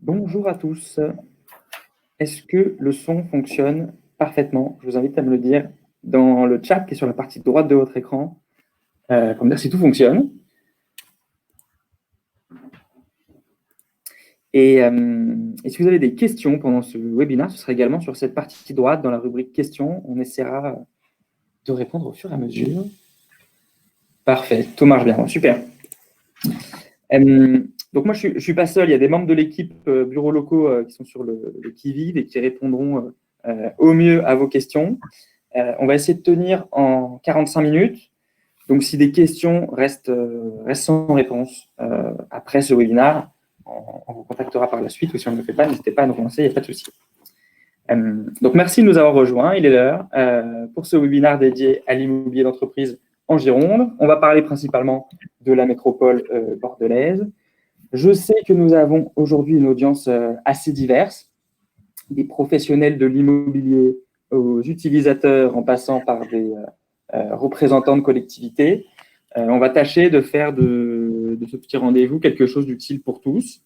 Bonjour à tous. Est-ce que le son fonctionne parfaitement? Je vous invite à me le dire dans le chat qui est sur la partie droite de votre écran, pour me dire si tout fonctionne. Et si vous avez des questions pendant ce webinaire, ce sera également sur cette partie droite dans la rubrique questions. On essaiera de répondre au fur et à mesure. Parfait, tout marche bien, super. Donc moi, je ne suis pas seul, il y a des membres de l'équipe bureaux locaux qui sont sur le qui-vive et qui répondront au mieux à vos questions. On va essayer de tenir en 45 minutes. Donc, si des questions restent sans réponse après ce webinaire, on vous contactera par la suite, ou si on ne le fait pas, n'hésitez pas à nous relancer, il n'y a pas de souci. Donc, merci de nous avoir rejoints. Il est l'heure pour ce webinaire dédié à l'immobilier d'entreprise en Gironde. On va parler principalement de la métropole bordelaise. Je sais que nous avons aujourd'hui une audience assez diverse, des professionnels de l'immobilier aux utilisateurs en passant par des représentants de collectivités. On va tâcher de faire de ce petit rendez-vous quelque chose d'utile pour tous.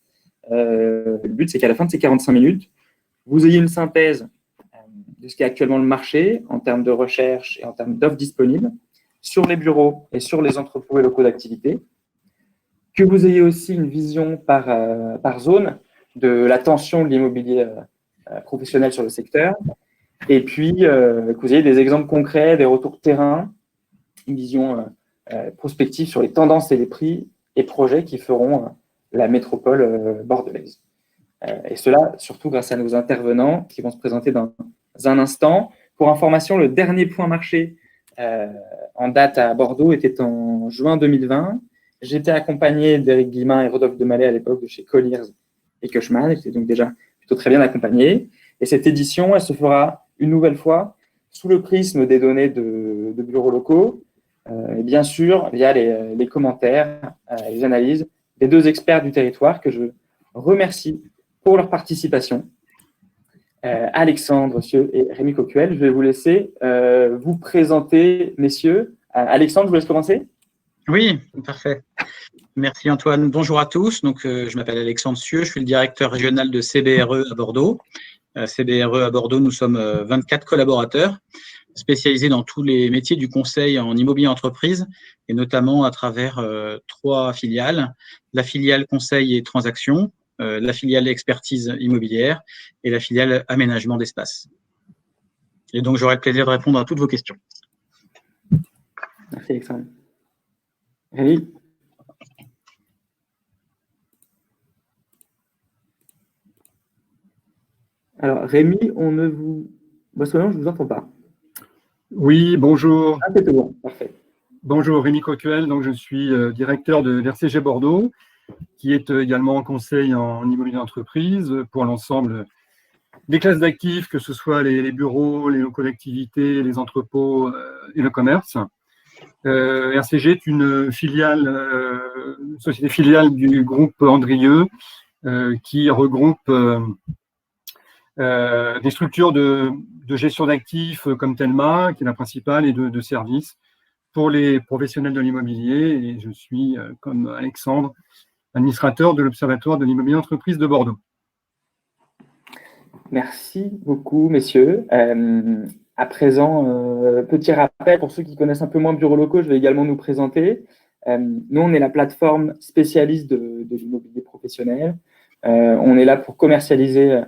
Le but, c'est qu'à la fin de ces 45 minutes, vous ayez une synthèse de ce qu'est actuellement le marché en termes de recherche et en termes d'offres disponibles sur les bureaux et sur les entrepôts et locaux d'activité. Que vous ayez aussi une vision par zone de la tension de l'immobilier professionnel sur le secteur. Et puis, que vous ayez des exemples concrets, des retours terrain, une vision prospective sur les tendances et les prix et projets qui feront la métropole bordelaise. Et cela, surtout grâce à nos intervenants qui vont se présenter dans un instant. Pour information, le dernier point marché en date à Bordeaux était en juin 2020. J'étais accompagné d'Éric Guillemin et Rodolphe Demallet à l'époque de chez Colliers et Cushman. J'étais donc déjà plutôt très bien accompagné. Et cette édition, elle se fera une nouvelle fois sous le prisme des données de bureaux locaux et bien sûr via les commentaires, les analyses des deux experts du territoire que je remercie pour leur participation. Alexandre Sieux et Rémi Coquel, je vais vous laisser vous présenter, messieurs. Alexandre, je vous laisse commencer. Oui, parfait. Merci Antoine. Bonjour à tous. Donc, je m'appelle Alexandre Sieux, je suis le directeur régional de CBRE à Bordeaux. CBRE à Bordeaux, nous sommes 24 collaborateurs spécialisés dans tous les métiers du conseil en immobilier entreprise et notamment à travers 3 filiales. La filiale conseil et transactions, la filiale expertise immobilière et la filiale aménagement d'espace. Et donc, j'aurai le plaisir de répondre à toutes vos questions. Merci Alexandre. Rémi ? Alors, Rémi, on ne vous... Bonsoir, je ne vous entends pas. Oui, bonjour. Ah, c'est tout bon, parfait. Bonjour, Rémi Coquel, donc je suis directeur de l'RCG Bordeaux, qui est également conseil en immobilier d'entreprise pour l'ensemble des classes d'actifs, que ce soit les bureaux, les collectivités, les entrepôts et le commerce. RCG est une filiale, société filiale du groupe Andrieux, qui regroupe des structures de gestion d'actifs comme Telma, qui est la principale, et de services pour les professionnels de l'immobilier. Et je suis, comme Alexandre, administrateur de l'Observatoire de l'immobilier d'entreprise de Bordeaux. Merci beaucoup, messieurs. À présent, petit rappel pour ceux qui connaissent un peu moins bureaux locaux, je vais également nous présenter. Nous, on est la plateforme spécialiste de l'immobilier professionnel. On est là pour commercialiser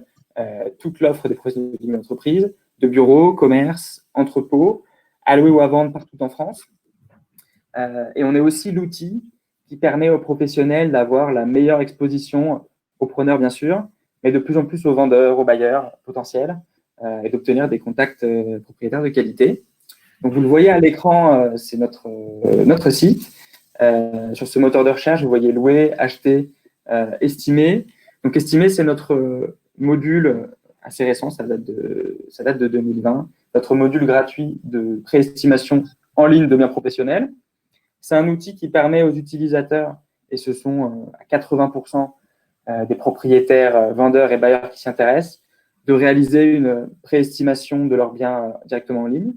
toute l'offre des professionnels de l'immobilier d'entreprise, de bureaux, commerces, entrepôts, à louer ou à vendre partout en France. Et on est aussi l'outil qui permet aux professionnels d'avoir la meilleure exposition aux preneurs, bien sûr, mais de plus en plus aux vendeurs, aux bailleurs potentiels, et d'obtenir des contacts propriétaires de qualité. Donc, vous le voyez à l'écran, c'est notre site. Sur ce moteur de recherche, vous voyez louer, acheter, estimer. Donc, estimer, c'est notre module assez récent, ça date de 2020, notre module gratuit de préestimation en ligne de biens professionnels. C'est un outil qui permet aux utilisateurs, et ce sont à 80% des propriétaires, vendeurs et bailleurs qui s'y intéressent, de réaliser une préestimation de leurs biens directement en ligne.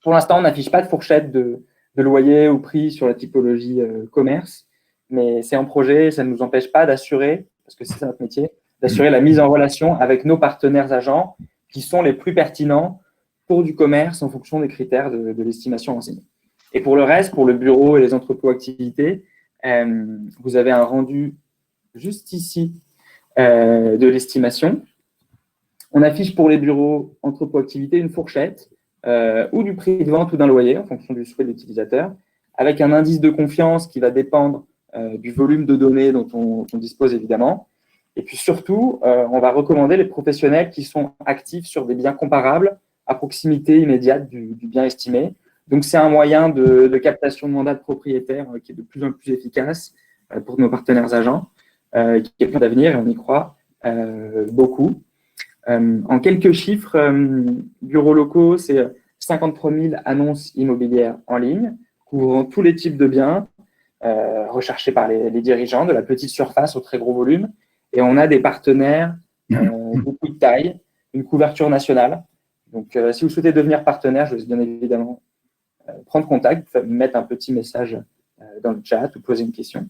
Pour l'instant, on n'affiche pas de fourchette de loyer ou prix sur la typologie commerce, mais c'est en projet, ça ne nous empêche pas d'assurer, parce que c'est ça notre métier, d'assurer la mise en relation avec nos partenaires agents qui sont les plus pertinents pour du commerce en fonction des critères de l'estimation renseignée. Et pour le reste, pour le bureau et les entrepôts activités, vous avez un rendu juste ici de l'estimation. On affiche pour les bureaux, entrepôts activités une fourchette ou du prix de vente ou d'un loyer en fonction du souhait de l'utilisateur, avec un indice de confiance qui va dépendre du volume de données dont on dispose évidemment. Et puis surtout, on va recommander les professionnels qui sont actifs sur des biens comparables à proximité immédiate du bien estimé. Donc, c'est un moyen de captation de mandat de propriétaire qui est de plus en plus efficace pour nos partenaires agents, qui est plein d'avenir et on y croit beaucoup. En quelques chiffres, bureaux locaux, c'est 53 000 annonces immobilières en ligne, couvrant tous les types de biens recherchés par les dirigeants, de la petite surface au très gros volume. Et on a des partenaires, beaucoup de taille, une couverture nationale. Donc, si vous souhaitez devenir partenaire, je vous laisse bien évidemment prendre contact, mettre un petit message dans le chat ou poser une question.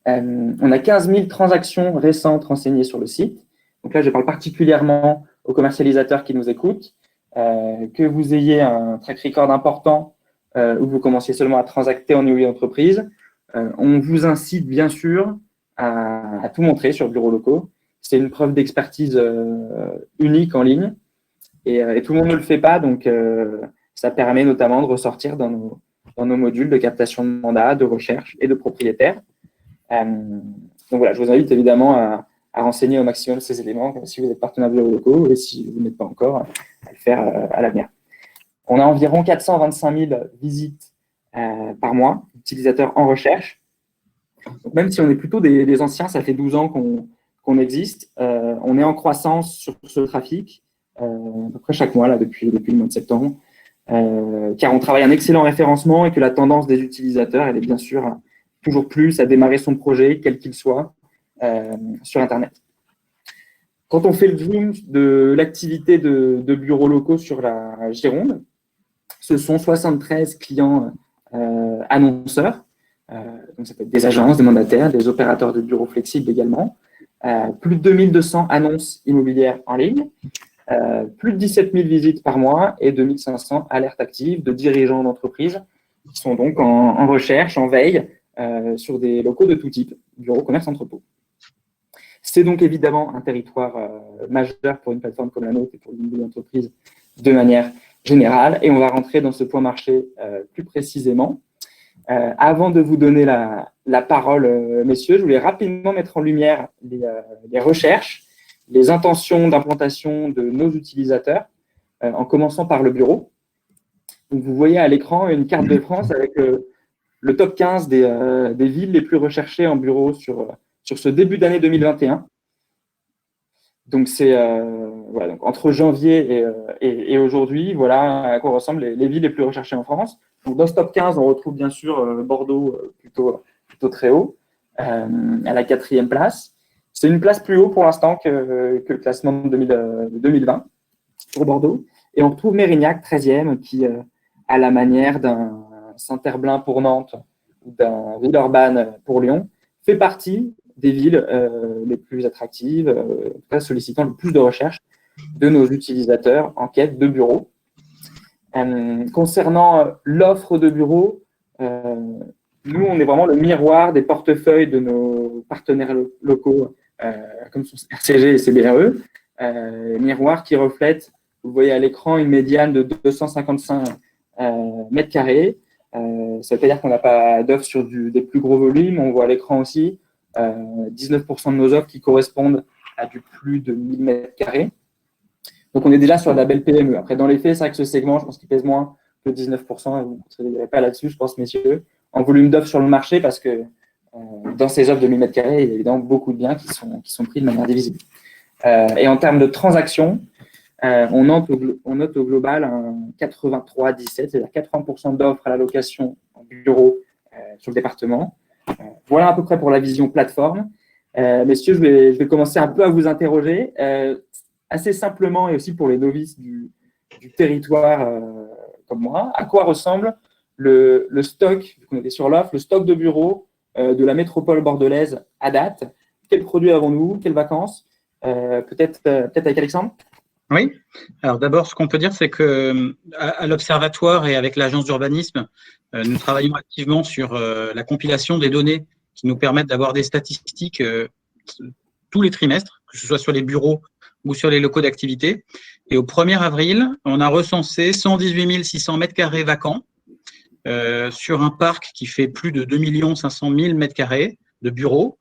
On a 15 000 transactions récentes renseignées sur le site. Donc là, je parle particulièrement aux commercialisateurs qui nous écoutent. Que vous ayez un track record important ou vous commenciez seulement à transacter en immobilier d'entreprise, on vous incite bien sûr à tout montrer sur bureaux locaux. C'est une preuve d'expertise unique en ligne et tout le monde ne le fait pas, donc ça permet notamment de ressortir dans nos modules de captation de mandat, de recherche et de propriétaires. Donc voilà, je vous invite évidemment à renseigner au maximum ces éléments si vous êtes partenaire de bureaux locaux et si vous n'êtes pas encore, à le faire à l'avenir. On a environ 425 000 visites par mois, utilisateurs en recherche. Donc même si on est plutôt des anciens, ça fait 12 ans qu'on existe, on est en croissance sur ce trafic, à peu près chaque mois là, depuis le mois de septembre, car on travaille un excellent référencement et que la tendance des utilisateurs, elle est bien sûr toujours plus à démarrer son projet, quel qu'il soit, sur Internet. Quand on fait le zoom de l'activité de bureaux locaux sur la Gironde, ce sont 73 clients annonceurs. Donc ça peut être des agences, des mandataires, des opérateurs de bureaux flexibles également. Plus de 2200 annonces immobilières en ligne, plus de 17 000 visites par mois et 2500 alertes actives de dirigeants d'entreprises qui sont donc en recherche, en veille sur des locaux de tout type, bureaux, commerce, entrepôts. C'est donc évidemment un territoire majeur pour une plateforme comme la nôtre et pour l'immobilier d'entreprise de manière générale. Et on va rentrer dans ce point marché plus précisément. Avant de vous donner la parole, messieurs, je voulais rapidement mettre en lumière les recherches, les intentions d'implantation de nos utilisateurs, en commençant par le bureau. Donc, vous voyez à l'écran une carte de France avec le top 15 des villes les plus recherchées en bureau sur ce début d'année 2021. Donc, c'est voilà, donc entre janvier et aujourd'hui, voilà à quoi ressemblent les villes les plus recherchées en France. Donc, dans ce top 15, on retrouve bien sûr Bordeaux plutôt très haut, à la 4e place. C'est une place plus haut pour l'instant que le classement de 2020 pour Bordeaux. Et on retrouve Mérignac, 13e, qui, à la manière d'un Saint-Herblain pour Nantes ou d'un Villeurbanne pour Lyon, fait partie des villes les plus attractives, en tout cas sollicitant le plus de recherches de nos utilisateurs en quête de bureaux. Concernant l'offre de bureaux, nous, on est vraiment le miroir des portefeuilles de nos partenaires locaux, comme sont RCG et CBRE, miroir qui reflète, vous voyez à l'écran, une médiane de 255 mètres carrés. Ça veut dire qu'on n'a pas d'offres sur des plus gros volumes. On voit à l'écran aussi 19% de nos offres qui correspondent à du plus de 1000 mètres carrés. Donc, on est déjà sur de la belle PME. Après, dans les faits, c'est vrai que ce segment, je pense qu'il pèse moins que 19%. Et vous ne travaillerez pas là-dessus, je pense, messieurs, en volume d'offres sur le marché, parce que dans ces offres de 1000 mètres carrés, il y a évidemment beaucoup de biens qui sont pris de manière divisible. Et en termes de transactions, on note au global un 83-17, c'est-à-dire 80% d'offres à la location en bureau sur le département. Voilà à peu près pour la vision plateforme. Messieurs, je vais commencer un peu à vous interroger, assez simplement et aussi pour les novices du territoire comme moi. À quoi ressemble le stock, vu qu'on était sur l'offre, le stock de bureaux de la métropole bordelaise à date, quels produits avons-nous, quelles vacances? Peut-être avec Alexandre? Oui. Alors d'abord, ce qu'on peut dire, c'est que à l'Observatoire et avec l'Agence d'urbanisme, nous travaillons activement sur la compilation des données qui nous permettent d'avoir des statistiques tous les trimestres, que ce soit sur les bureaux ou sur les locaux d'activité. Et au 1er avril, on a recensé 118 600 mètres carrés vacants sur un parc qui fait plus de 2 500 000 mètres carrés de bureaux.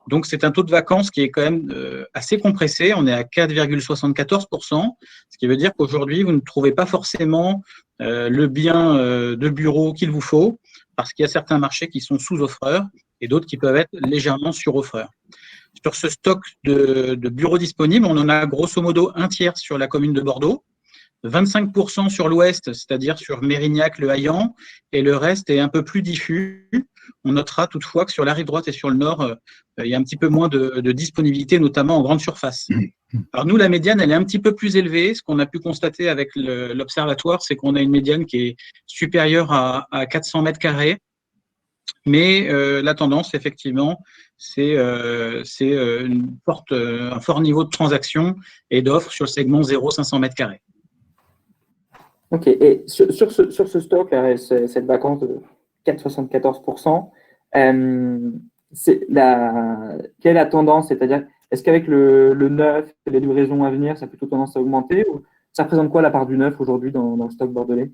Donc, c'est un taux de vacances qui est quand même assez compressé. On est à 4,74%, ce qui veut dire qu'aujourd'hui, vous ne trouvez pas forcément le bien de bureau qu'il vous faut, parce qu'il y a certains marchés qui sont sous-offreurs et d'autres qui peuvent être légèrement sur-offreurs. Sur ce stock de bureaux disponibles, on en a grosso modo un tiers sur la commune de Bordeaux, 25% sur l'ouest, c'est-à-dire sur Mérignac, Le Haillan, et le reste est un peu plus diffus. On notera toutefois que sur la rive droite et sur le nord, il y a un petit peu moins de disponibilité, notamment en grande surface. Alors nous, la médiane, elle est un petit peu plus élevée. Ce qu'on a pu constater avec l'observatoire, c'est qu'on a une médiane qui est supérieure à 400 mètres carrés. Mais la tendance, effectivement, c'est un fort niveau de transaction et d'offres sur le segment 0,500 mètres carrés. Ok, et sur ce stock, là, cette vacance de 4,74%, quelle est la tendance? C'est-à-dire, est-ce qu'avec le neuf et les livraisons à venir, ça a plutôt tendance à augmenter, ou ça représente quoi la part du neuf aujourd'hui dans le stock bordelais?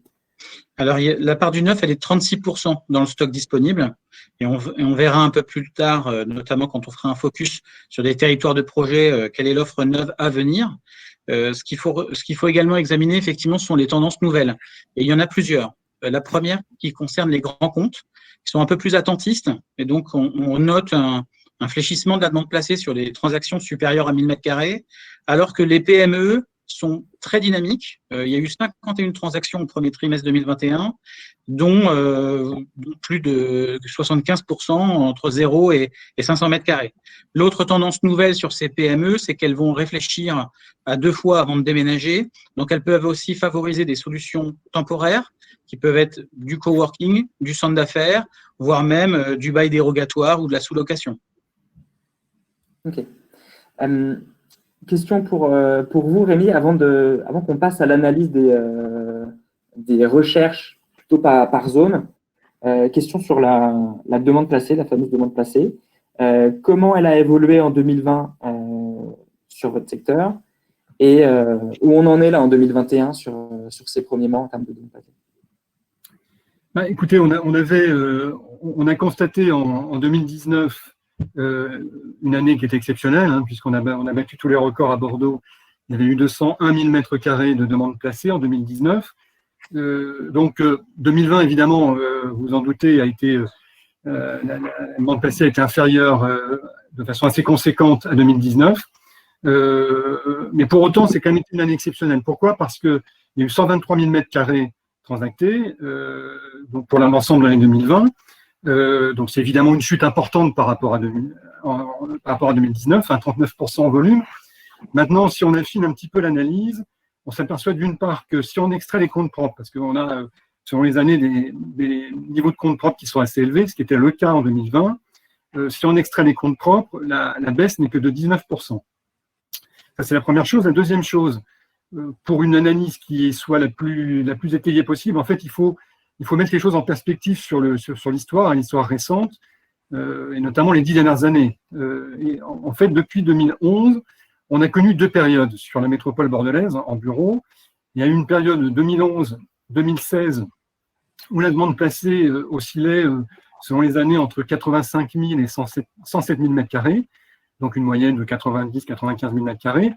Alors, la part du neuf, elle est 36% dans le stock disponible. Et on verra un peu plus tard, notamment quand on fera un focus sur des territoires de projet, quelle est l'offre neuve à venir. Ce qu'il faut également examiner, effectivement, ce sont les tendances nouvelles. Et il y en a plusieurs. La première qui concerne les grands comptes, qui sont un peu plus attentistes. Et donc, on note un fléchissement de la demande placée sur les transactions supérieures à 1000 m², alors que les PME sont très dynamiques. Il y a eu 51 transactions au premier trimestre 2021, dont plus de 75% entre 0 et 500 m². L'autre tendance nouvelle sur ces PME, c'est qu'elles vont réfléchir à 2 fois avant de déménager. Donc, elles peuvent aussi favoriser des solutions temporaires qui peuvent être du coworking, du centre d'affaires, voire même du bail dérogatoire ou de la sous-location. Ok. Question pour vous, Rémi, avant qu'on passe à l'analyse des recherches plutôt par zone. Question sur la demande placée, la fameuse demande placée. Comment elle a évolué en 2020 sur votre secteur et où on en est là en 2021 sur ces premiers mois en termes de demande placée? Écoutez, on a constaté en 2019 une année qui est exceptionnelle, hein, puisqu'on a battu tous les records à Bordeaux. Il y avait eu 201 000 m² de demandes placées en 2019. Donc 2020, évidemment, vous en doutez, la demande placée a été inférieure de façon assez conséquente à 2019. Mais pour autant, c'est quand même une année exceptionnelle. Pourquoi? Parce qu'il y a eu 123 000 m² transactés donc pour l'ensemble de l'année 2020. Donc c'est évidemment une chute importante par rapport à 2019, 39% en volume. Maintenant, si on affine un petit peu l'analyse, on s'aperçoit d'une part que si on extrait les comptes propres, parce qu'on a, selon les années, des niveaux de comptes propres qui sont assez élevés, ce qui était le cas en 2020, si on extrait les comptes propres, la baisse n'est que de 19%. Ça, c'est la première chose. La deuxième chose, pour une analyse qui soit la plus étayée possible, en fait, il faut mettre les choses en perspective sur l'histoire, l'histoire récente, et notamment les 10 dernières années. Et en fait, depuis 2011, on a connu 2 périodes sur la métropole bordelaise en bureau. Il y a eu une période de 2011-2016 où la demande placée oscillait, selon les années, entre 85 000 et 107 000 m², donc une moyenne de 90-95 000 m².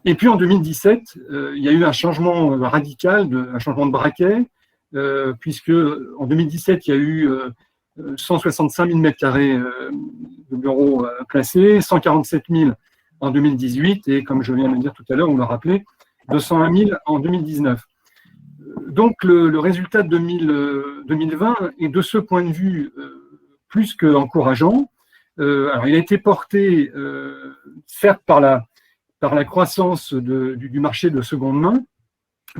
Et puis en 2017, il y a eu un changement radical, un changement de braquet, puisque en 2017, il y a eu 165 000 m² de bureaux placés, 147 000 en 2018, et comme je viens de le dire tout à l'heure, on l'a rappelé, 201 000 en 2019. Donc le résultat de 2020 est de ce point de vue plus qu'encourageant. Alors il a été porté, certes, par la croissance du marché de seconde main.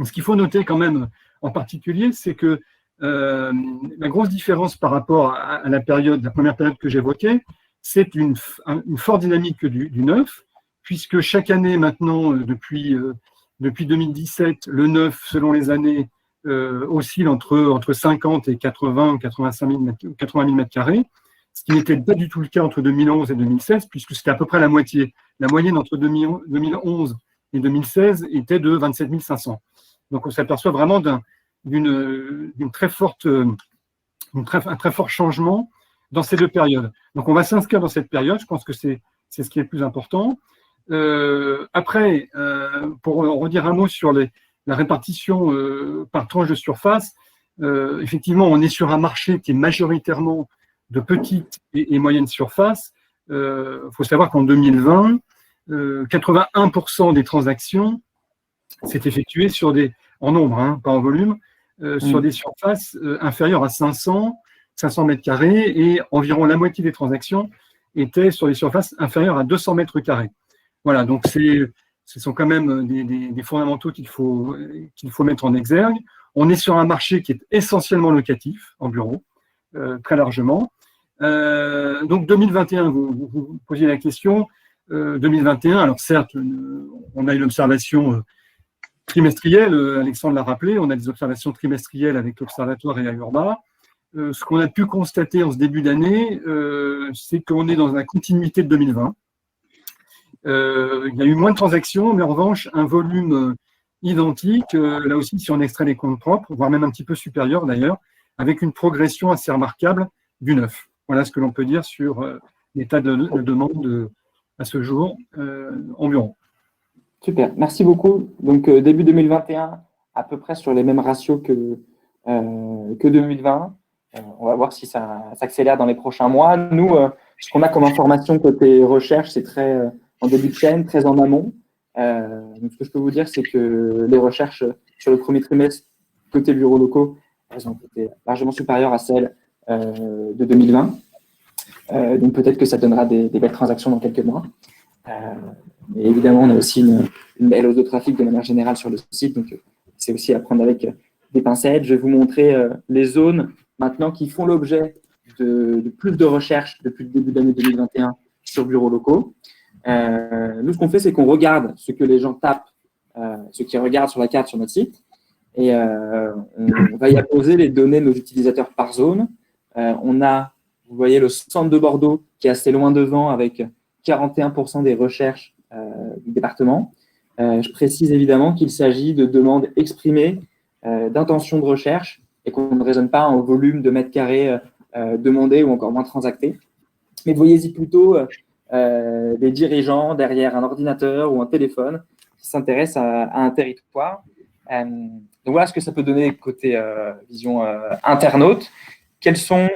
Ce qu'il faut noter quand même en particulier, c'est que la grosse différence par rapport à la première période que j'évoquais, c'est une forte dynamique du neuf, puisque chaque année maintenant, depuis 2017, le neuf, selon les années, oscille entre 50 et 80 ou 80 000 mètres carrés, ce qui n'était pas du tout le cas entre 2011 et 2016, puisque c'était à peu près la moitié. La moyenne entre 2011 et 2016 était de 27 500. Donc on s'aperçoit vraiment un très fort changement dans ces deux périodes. Donc on va s'inscrire dans cette période, je pense que c'est ce qui est le plus important. Après, pour redire un mot sur la répartition par tranche de surface, effectivement, on est sur un marché qui est majoritairement de petites et moyennes surfaces. Faut savoir qu'en 2020, 81% des transactions s'est effectué en nombre, hein, pas en volume, sur des surfaces inférieures à 500 mètres carrés, et environ la moitié des transactions étaient sur des surfaces inférieures à 200 mètres carrés. Voilà, donc ce sont quand même des fondamentaux qu'il faut mettre en exergue. On est sur un marché qui est essentiellement locatif en bureau, très largement. Donc 2021, vous posiez la question. 2021, alors certes, on a une observation trimestrielle, Alexandre l'a rappelé, on a des observations trimestrielles avec l'Observatoire et Urba. Ce qu'on a pu constater en ce début d'année, c'est qu'on est dans la continuité de 2020. Il y a eu moins de transactions, mais en revanche, un volume identique, là aussi, si on extrait les comptes propres, voire même un petit peu supérieur d'ailleurs, avec une progression assez remarquable du neuf. Voilà ce que l'on peut dire sur l'état de demande à ce jour en bureau. Super, merci beaucoup. Donc, début 2021, à peu près sur les mêmes ratios que 2020. On va voir si ça s'accélère dans les prochains mois. Nous, ce qu'on a comme information côté recherche, c'est très en début de chaîne, très en amont. Donc, ce que je peux vous dire, c'est que les recherches sur le premier trimestre côté bureaux locaux, elles ont été largement supérieures à celles de 2020. Donc, peut-être que ça donnera des belles transactions dans quelques mois. Et évidemment, on a aussi une belle hausse de trafic de manière générale sur le site. Donc, c'est aussi à prendre avec des pincettes. Je vais vous montrer les zones maintenant qui font l'objet de plus de recherches depuis le début de l'année 2021 sur bureaux locaux. Nous, ce qu'on fait, c'est qu'on regarde ce que les gens tapent, ce qu'ils regardent sur la carte sur notre site, et on va y apposer les données de nos utilisateurs par zone. On a, vous voyez, le centre de Bordeaux qui est assez loin devant avec 41% des recherches du département. Je précise évidemment qu'il s'agit de demandes exprimées, d'intentions de recherche, et qu'on ne raisonne pas en volume de mètres carrés demandés ou encore moins transactés. Mais voyez-y plutôt des dirigeants derrière un ordinateur ou un téléphone qui s'intéressent à un territoire. Donc voilà ce que ça peut donner côté vision internaute. Quelles sont,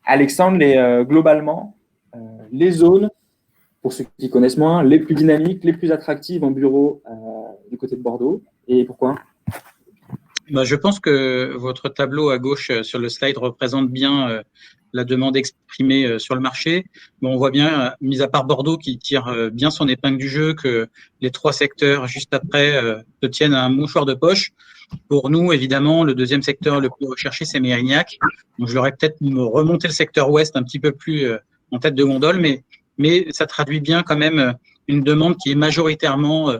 Alexandre, globalement, les zones, pour ceux qui connaissent moins, les plus dynamiques, les plus attractives en bureau du côté de Bordeaux, et pourquoi ? Je pense que votre tableau à gauche sur le slide représente bien la demande exprimée sur le marché. On voit bien, mis à part Bordeaux qui tire bien son épingle du jeu, que les trois secteurs juste après se tiennent à un mouchoir de poche. Pour nous, évidemment, le deuxième secteur le plus recherché, c'est Mérignac. Donc, je l'aurais peut-être remonté le secteur ouest un petit peu plus en tête de gondole, mais ça traduit bien quand même une demande qui est majoritairement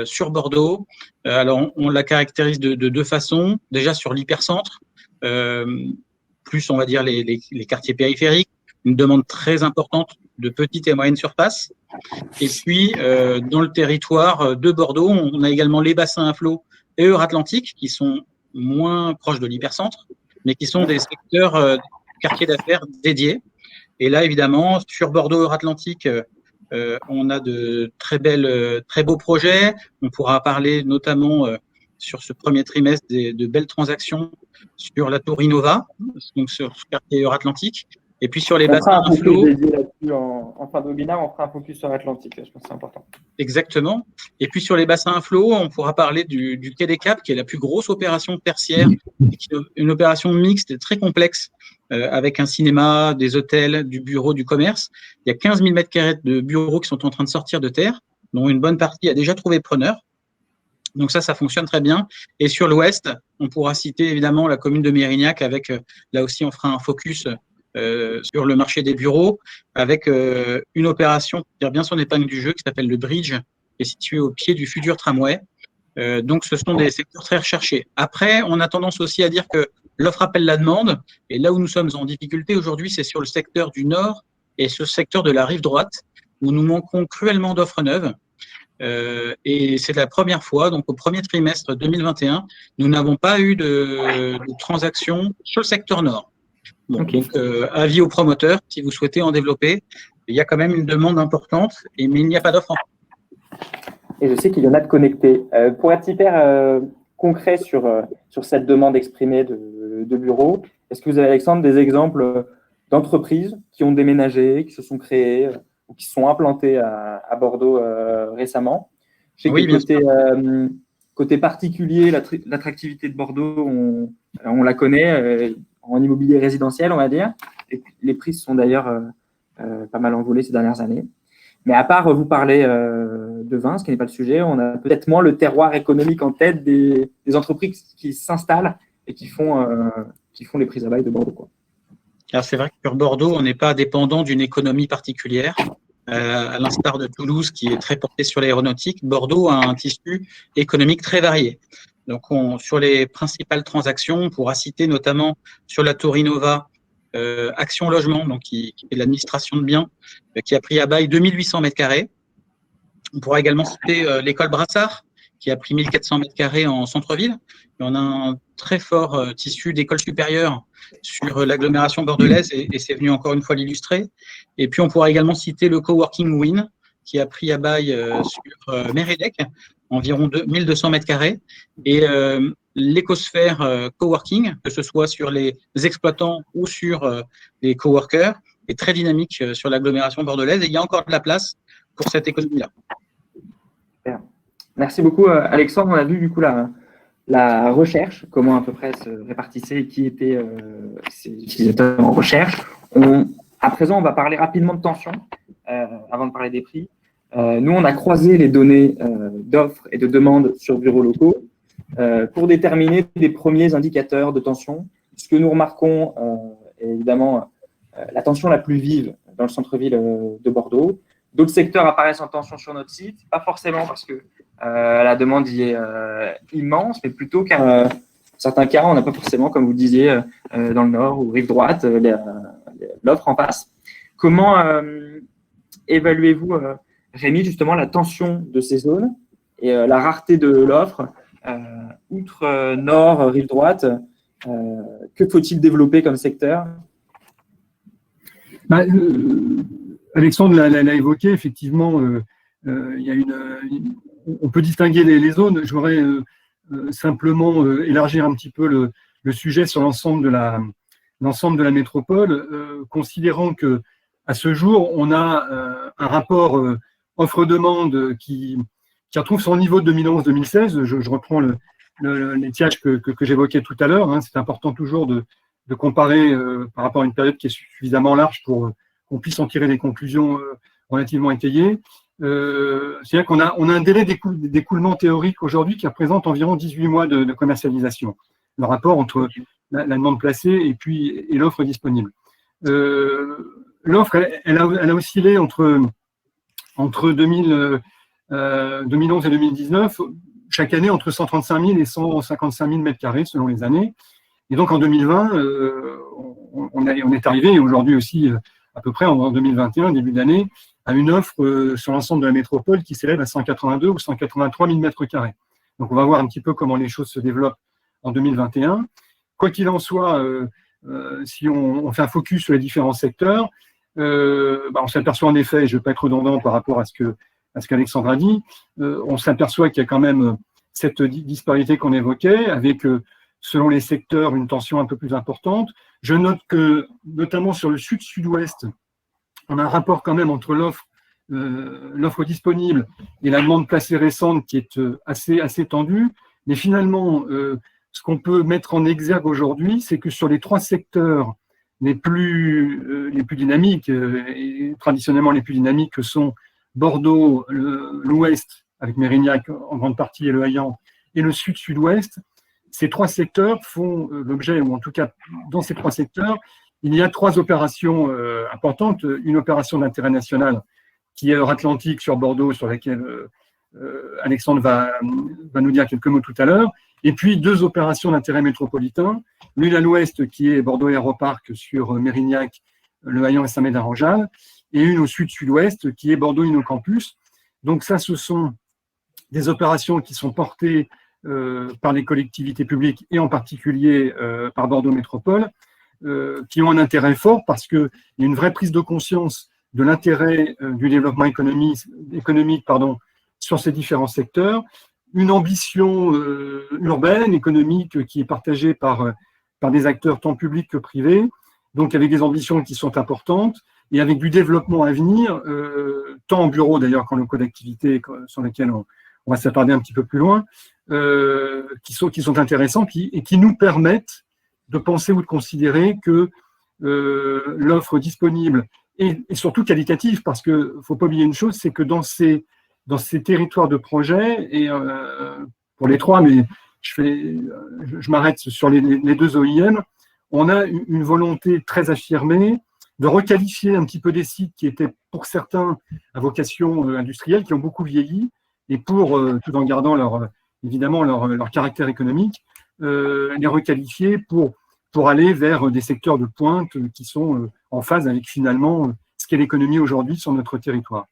sur Bordeaux. Alors, on la caractérise de deux façons. Déjà sur l'hypercentre, plus on va dire les quartiers périphériques, une demande très importante de petites et moyennes surfaces. Et puis, dans le territoire de Bordeaux, on a également les bassins à flot et Euratlantique qui sont moins proches de l'hypercentre, mais qui sont des secteurs quartiers d'affaires dédiés. Et là, évidemment, sur Bordeaux-Euratlantique, on a de très beaux projets. On pourra parler notamment sur ce premier trimestre de belles transactions sur la tour Innova, donc sur ce quartier Euratlantique. Et puis sur les bassins à flot. En fin de webinaire, on fera un focus sur l'Atlantique. Je pense que c'est important. Exactement. Et puis sur les bassins à flot, on pourra parler du Quai des Caps, qui est la plus grosse opération tertiaire, qui est une opération mixte et très complexe, avec un cinéma, des hôtels, du bureau, du commerce. Il y a 15 000 mètres carrés de bureaux qui sont en train de sortir de terre, dont une bonne partie a déjà trouvé preneur. Donc ça fonctionne très bien. Et sur l'ouest, on pourra citer évidemment la commune de Mérignac avec, là aussi, on fera un focus sur le marché des bureaux avec une opération qui tire bien son épingle du jeu qui s'appelle le Bridge, qui est situé au pied du futur tramway. Donc, ce sont des secteurs très recherchés. Après, on a tendance aussi à dire que l'offre appelle la demande. Et là où nous sommes en difficulté aujourd'hui, c'est sur le secteur du Nord et sur le secteur de la rive droite, où nous manquons cruellement d'offres neuves. Et c'est la première fois, donc au premier trimestre 2021, nous n'avons pas eu de transactions sur le secteur Nord. Bon, Okay. donc, avis aux promoteurs, si vous souhaitez en développer, il y a quand même une demande importante, mais il n'y a pas d'offre. Et je sais qu'il y en a de connectés. Pour être hyper concret sur cette demande exprimée de bureaux, est-ce que vous avez, Alexandre, des exemples d'entreprises qui ont déménagé, qui se sont créées ou qui se sont implantées à Bordeaux récemment? Je sais que côté particulier, l'attractivité de Bordeaux, on la connaît en immobilier résidentiel, on va dire. Et les prix sont d'ailleurs pas mal envolés ces dernières années. Mais à part vous parler de vin, ce qui n'est pas le sujet, on a peut-être moins le terroir économique en tête des entreprises qui s'installent et qui font les prises à bail de Bordeaux, quoi. Alors c'est vrai que sur Bordeaux, on n'est pas dépendant d'une économie particulière. À l'instar de Toulouse, qui est très porté sur l'aéronautique, Bordeaux a un tissu économique très varié. Donc, sur les principales transactions, on pourra citer notamment sur la Tour Innova, Action Logement, donc qui fait l'administration de biens, qui a pris à bail 2800 mètres carrés. On pourra également citer l'école Brassard, qui a pris 1400 mètres carrés en centre-ville. Et on a un très fort tissu d'écoles supérieures sur l'agglomération bordelaise, et c'est venu encore une fois l'illustrer. Et puis, on pourra également citer le coworking Win, qui a pris à bail sur Mérélec, environ 1200 mètres carrés. Et l'écosphère coworking, que ce soit sur les exploitants ou sur les coworkers, est très dynamique sur l'agglomération bordelaise, et il y a encore de la place pour cette économie-là. Merci beaucoup, Alexandre. On a vu du coup la recherche, comment à peu près se répartissaient et qui étaient ces utilisateurs en recherche. À présent, on va parler rapidement de tension avant de parler des prix. Nous, on a croisé les données d'offres et de demandes sur bureaux locaux pour déterminer des premiers indicateurs de tension. Ce que nous remarquons, est évidemment la tension la plus vive dans le centre-ville de Bordeaux. D'autres secteurs apparaissent en tension sur notre site, pas forcément parce que la demande y est immense, mais plutôt car dans certains cas, on n'a pas forcément, comme vous disiez, dans le nord ou rive droite, l'offre en face. Comment évaluez-vous, Rémi, justement la tension de ces zones et la rareté de l'offre outre nord, rive droite? Que faut-il développer comme secteur? Alexandre l'a évoqué, effectivement, il y a on peut distinguer les zones. Je voudrais simplement élargir un petit peu le sujet sur l'ensemble de la métropole, considérant que à ce jour, on a un rapport offre-demande qui retrouve son niveau de 2011-2016. Je reprends l'étiage que j'évoquais tout à l'heure. Hein. C'est important toujours de comparer par rapport à une période qui est suffisamment large pour qu'on puisse en tirer des conclusions relativement étayées. C'est-à-dire qu'on a un délai d'écoulement théorique aujourd'hui qui représente environ 18 mois de commercialisation. Le rapport entre la demande placée et l'offre disponible. L'offre, elle a oscillé entre 2011 et 2019, chaque année entre 135 000 et 155 000 mètres carrés selon les années. Et donc en 2020, on est arrivé, et aujourd'hui aussi, à peu près en 2021, début d'année, à une offre sur l'ensemble de la métropole qui s'élève à 182 ou 183 000 mètres carrés. Donc on va voir un petit peu comment les choses se développent en 2021. Quoi qu'il en soit, si on fait un focus sur les différents secteurs, on s'aperçoit en effet, et je ne vais pas être redondant par rapport à ce qu'Alexandre a dit, on s'aperçoit qu'il y a quand même cette disparité qu'on évoquait, avec selon les secteurs une tension un peu plus importante. Je note que, notamment sur le sud-sud-ouest, on a un rapport quand même entre l'offre disponible et la demande placée récente qui est assez tendue. Mais finalement, ce qu'on peut mettre en exergue aujourd'hui, c'est que sur les trois secteurs les plus dynamiques, et traditionnellement les plus dynamiques, que sont Bordeaux, l'Ouest, avec Mérignac en grande partie et Le Haillan, et le Sud-Sud-Ouest, ces trois secteurs font l'objet, ou en tout cas dans ces trois secteurs, il y a 3 opérations importantes. Une opération d'intérêt national qui est Atlantique sur Bordeaux, sur laquelle Alexandre va nous dire quelques mots tout à l'heure. Et puis 2 opérations d'intérêt métropolitain. L'une à l'ouest qui est Bordeaux Aéroparc sur Mérignac, Le Haillan et Saint-Médard-en-Jalles. Et une au sud-sud-ouest qui est Bordeaux Innocampus. Donc ça, ce sont des opérations qui sont portées par les collectivités publiques et en particulier par Bordeaux Métropole, qui ont un intérêt fort parce qu'il y a une vraie prise de conscience de l'intérêt du développement économique sur ces différents secteurs, une ambition urbaine, économique qui est partagée par des acteurs tant publics que privés, donc avec des ambitions qui sont importantes et avec du développement à venir, tant en bureau d'ailleurs qu'en locaux d'activité sur lesquels on va s'attarder un petit peu plus loin, qui sont intéressants et qui nous permettent de penser ou de considérer que l'offre disponible est surtout qualitative, parce qu'il ne faut pas oublier une chose, c'est que dans ces territoires de projet, et pour les 3, mais je m'arrête sur les 2 OIM, on a une volonté très affirmée de requalifier un petit peu des sites qui étaient pour certains à vocation industrielle, qui ont beaucoup vieilli, et tout en gardant évidemment leur caractère économique, les requalifier pour aller vers des secteurs de pointe qui sont en phase avec finalement ce qu'est l'économie aujourd'hui sur notre territoire.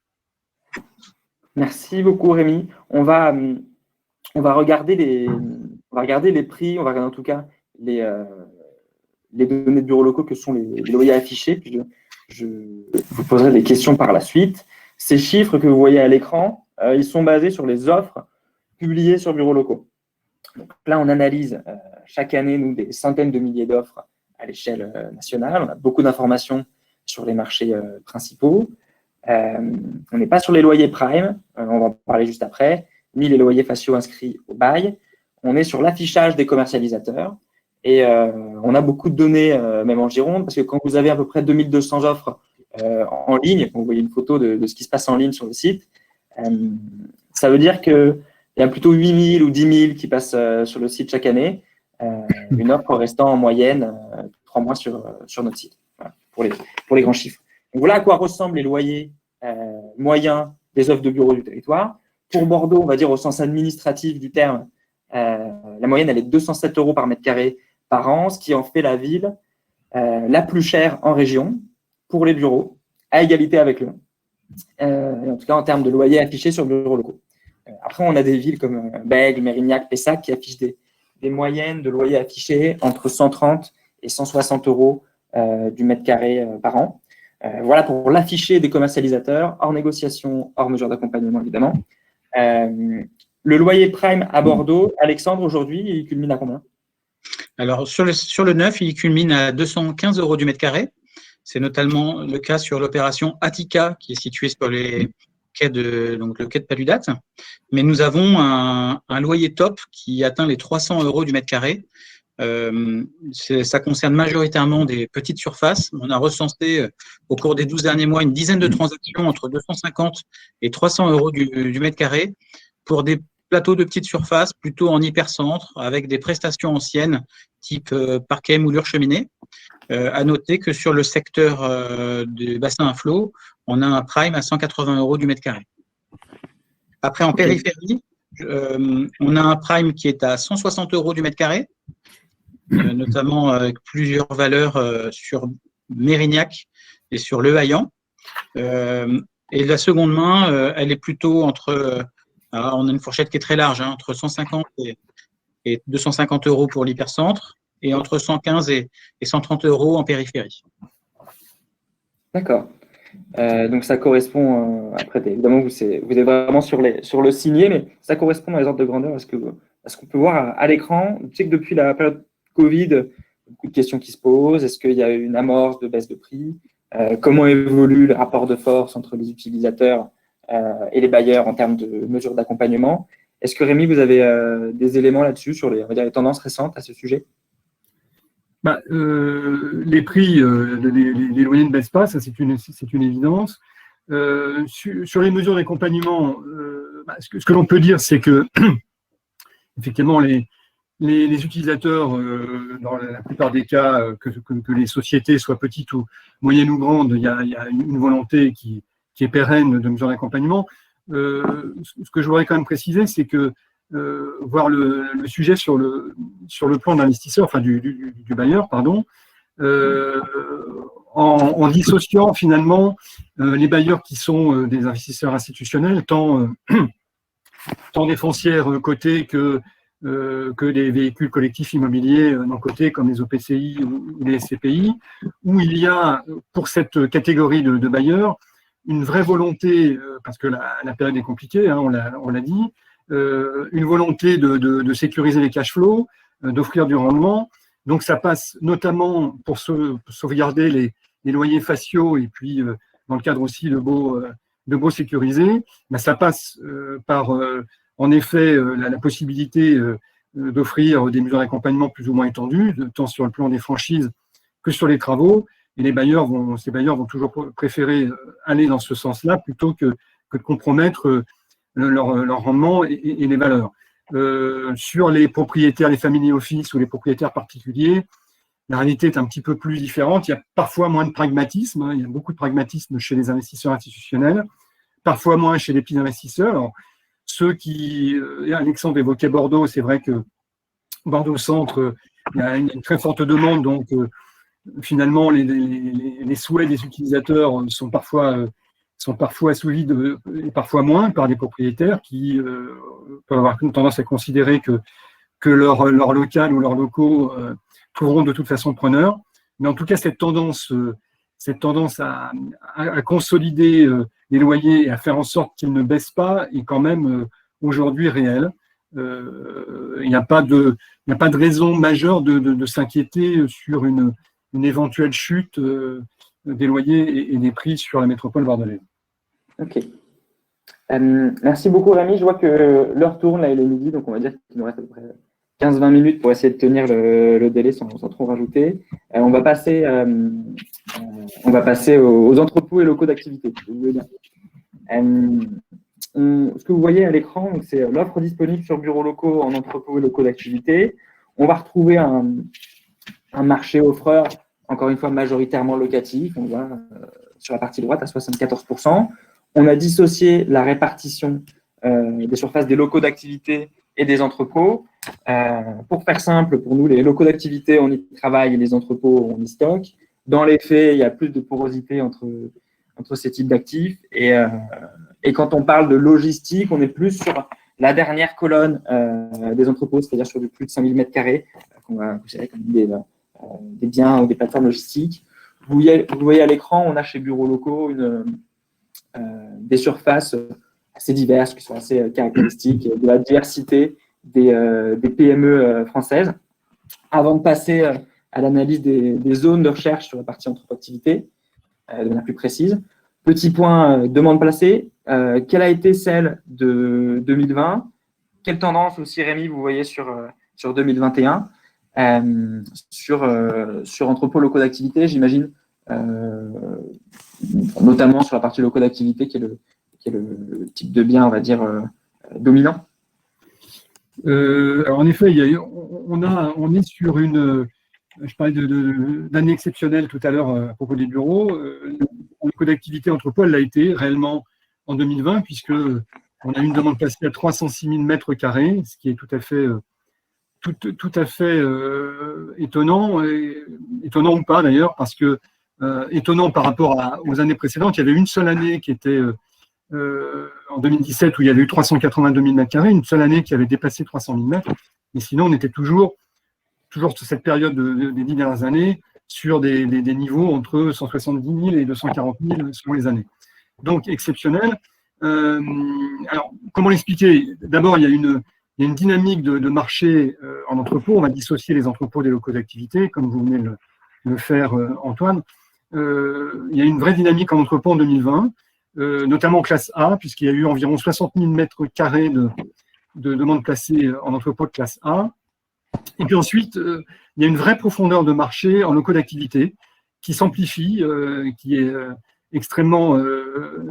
Merci beaucoup Rémi. On va regarder les prix, on va regarder en tout cas les données de bureaux locaux que sont les loyers affichés. Puis je vous poserai des questions par la suite. Ces chiffres que vous voyez à l'écran, ils sont basés sur les offres publiées sur bureaux locaux. Donc là, on analyse chaque année, nous, des centaines de milliers d'offres à l'échelle nationale. On a beaucoup d'informations sur les marchés principaux. On n'est pas sur les loyers prime, on va en parler juste après, ni les loyers faciaux inscrits au bail. On est sur l'affichage des commercialisateurs et on a beaucoup de données, même en Gironde, parce que quand vous avez à peu près 2200 offres en ligne, quand vous voyez une photo de ce qui se passe en ligne sur le site, ça veut dire qu'il y a plutôt 8000 ou 10 000 qui passent sur le site chaque année, une offre restant en moyenne 3 mois sur notre site, voilà, pour les grands chiffres. Donc voilà à quoi ressemblent les loyers moyens des offres de bureaux du territoire. Pour Bordeaux, on va dire au sens administratif du terme, la moyenne elle est de 207 € par mètre carré par an, ce qui en fait la ville la plus chère en région pour les bureaux, à égalité avec Lyon. En tout cas en termes de loyers affichés sur bureaux locaux. Après, on a des villes comme Bègles, Mérignac, Pessac qui affichent des moyennes de loyers affichés entre 130 et 160 € du mètre carré par an. Voilà pour l'affiché des commercialisateurs, hors négociation, hors mesure d'accompagnement évidemment. Le loyer prime à Bordeaux, Alexandre, aujourd'hui, il culmine à combien? Alors, sur le neuf, il culmine à 215 € du mètre carré. C'est notamment le cas sur l'opération Attica, qui est située sur le quai de Paludat. Mais nous avons un loyer top qui atteint les 300 € du mètre carré. Ça concerne majoritairement des petites surfaces. On a recensé au cours des 12 derniers mois une dizaine de transactions entre 250 et 300 € du mètre carré pour des plateaux de petites surfaces plutôt en hypercentre avec des prestations anciennes type parquet, moulure, cheminée. À noter que sur le secteur du bassin à flot, on a un prime à 180 € du mètre carré. Après, en périphérie, on a un prime qui est à 160 € du mètre carré, notamment avec plusieurs valeurs sur Mérignac et sur Le Haillan. Et la seconde main, elle est plutôt on a une fourchette qui est très large, entre 150 et 250 € pour l'hypercentre, et entre 115 et 130 € en périphérie. D'accord. Donc ça correspond, après évidemment vous êtes vraiment sur le signé, mais ça correspond dans les ordres de grandeur à ce qu'on peut voir à l'écran. Tu sais que depuis la période Covid, beaucoup de questions qui se posent. Est-ce qu'il y a eu une amorce de baisse de prix? Comment évolue le rapport de force entre les utilisateurs et les bailleurs en termes de mesures d'accompagnement? Est-ce que Rémi, vous avez des éléments là-dessus sur les tendances récentes à ce sujet? Les prix, les loyers ne baissent pas, ça c'est une évidence. Sur les mesures d'accompagnement, ce que l'on peut dire, c'est que effectivement les utilisateurs, dans la plupart des cas, que les sociétés soient petites ou moyennes ou grandes, il y a une volonté qui est pérenne de mesures d'accompagnement. Ce que je voudrais quand même préciser, c'est que voir le sujet sur le plan d'investisseur, enfin du bailleur, pardon, en dissociant finalement les bailleurs qui sont des investisseurs institutionnels, tant des foncières cotées que des véhicules collectifs immobiliers d'un côté, comme les OPCI ou les SCPI, où il y a, pour cette catégorie de bailleurs, une vraie volonté, parce que la période est compliquée, hein, on l'a dit, une volonté de sécuriser les cash flows, d'offrir du rendement. Donc ça passe notamment pour sauvegarder les loyers faciaux et puis dans le cadre aussi de beaux sécurisés, ben ça passe par en effet la possibilité d'offrir des mesures d'accompagnement plus ou moins étendues, tant sur le plan des franchises que sur les travaux. Et ces bailleurs vont toujours préférer aller dans ce sens-là plutôt que de compromettre leur rendement et les valeurs. Sur les propriétaires, les family office ou les propriétaires particuliers, la réalité est un petit peu plus différente. Il y a parfois moins de pragmatisme. Hein, il y a beaucoup de pragmatisme chez les investisseurs institutionnels, parfois moins chez les petits investisseurs. Alors, Alexandre évoquait Bordeaux, c'est vrai que Bordeaux-Centre, il y a une très forte demande, donc finalement les souhaits des utilisateurs sont parfois assouvis et parfois moins par des propriétaires qui peuvent avoir une tendance à considérer que leur local ou leurs locaux trouveront de toute façon preneur. Mais en tout cas, cette tendance à consolider les loyers et à faire en sorte qu'ils ne baissent pas est quand même aujourd'hui réelle. Il n'y a pas de raison majeure de s'inquiéter sur une éventuelle chute des loyers et des prix sur la métropole bordelaise. Ok. Merci beaucoup, Rémi. Je vois que l'heure tourne, là, il est midi, donc on va dire qu'il nous reste à peu près 15-20 minutes pour essayer de tenir le délai sans trop rajouter. On va passer aux entrepôts et locaux d'activité. Si vous voulez bien. Ce que vous voyez à l'écran, c'est l'offre disponible sur bureaux locaux en entrepôts et locaux d'activité. On va retrouver un marché offreur, encore une fois majoritairement locatif. On va sur la partie droite à 74%. On a dissocié la répartition des surfaces des locaux d'activité et des entrepôts. Pour faire simple, pour nous, les locaux d'activité, on y travaille et les entrepôts, on y stocke. Dans les faits, il y a plus de porosité entre ces types d'actifs. Et quand on parle de logistique, on est plus sur la dernière colonne des entrepôts, c'est-à-dire sur du plus de 5000 m2 qu'on va considérer comme des biens ou des plateformes logistiques. Vous voyez à l'écran, on a chez Bureaux Locaux des surfaces assez diverses qui sont assez caractéristiques de la diversité des PME françaises. Avant de passer à l'analyse des zones de recherche sur la partie entrepôt-activité, de manière plus précise, petit point demande placée. Quelle a été celle de 2020? Quelle tendance aussi, Rémi, vous voyez sur 2021 sur entrepôts locaux d'activité, j'imagine, notamment sur la partie locaux d'activité qui est le type de bien, on va dire, dominant. Alors en effet, on est sur je parlais d'année exceptionnelle tout à l'heure à propos des bureaux. Le locaux d'activité entrepôt, elle l'a été réellement en 2020, puisque on a une demande placée à 306 000 m2, ce qui est tout à fait étonnant ou pas d'ailleurs, parce que étonnant par rapport aux années précédentes. Il y avait une seule année qui était en 2017 où il y avait eu 382 000 m2, une seule année qui avait dépassé 300 000 mètres, mais sinon on était toujours sur cette période des 10 dernières années sur des niveaux entre 170 000 et 240 000 selon les années. Donc exceptionnel. Alors comment l'expliquer? D'abord, il y a une dynamique de marché en entrepôt. On va dissocier les entrepôts des locaux d'activité, comme vous venez de le faire, Antoine. Il y a une vraie dynamique en entrepôt en 2020, notamment en classe A, puisqu'il y a eu environ 60 000 m2 de demandes placées en entrepôt de classe A. Et puis ensuite, il y a une vraie profondeur de marché en locaux d'activité qui s'amplifie, qui est extrêmement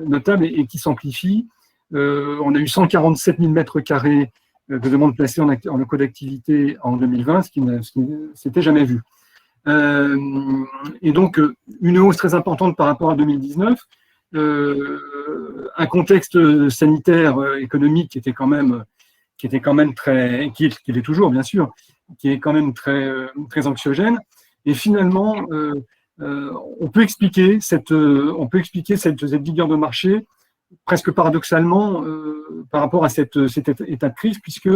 notable et qui s'amplifie. On a eu 147 000 m2 de demandes placées en locaux d'activité en 2020, ce qui ne s'était jamais vu. Et donc, une hausse très importante par rapport à 2019, un contexte sanitaire, économique qui est toujours, bien sûr, qui est quand même très anxiogène. Et finalement, on peut expliquer cette vigueur de marché presque paradoxalement par rapport à cet état de crise, puisque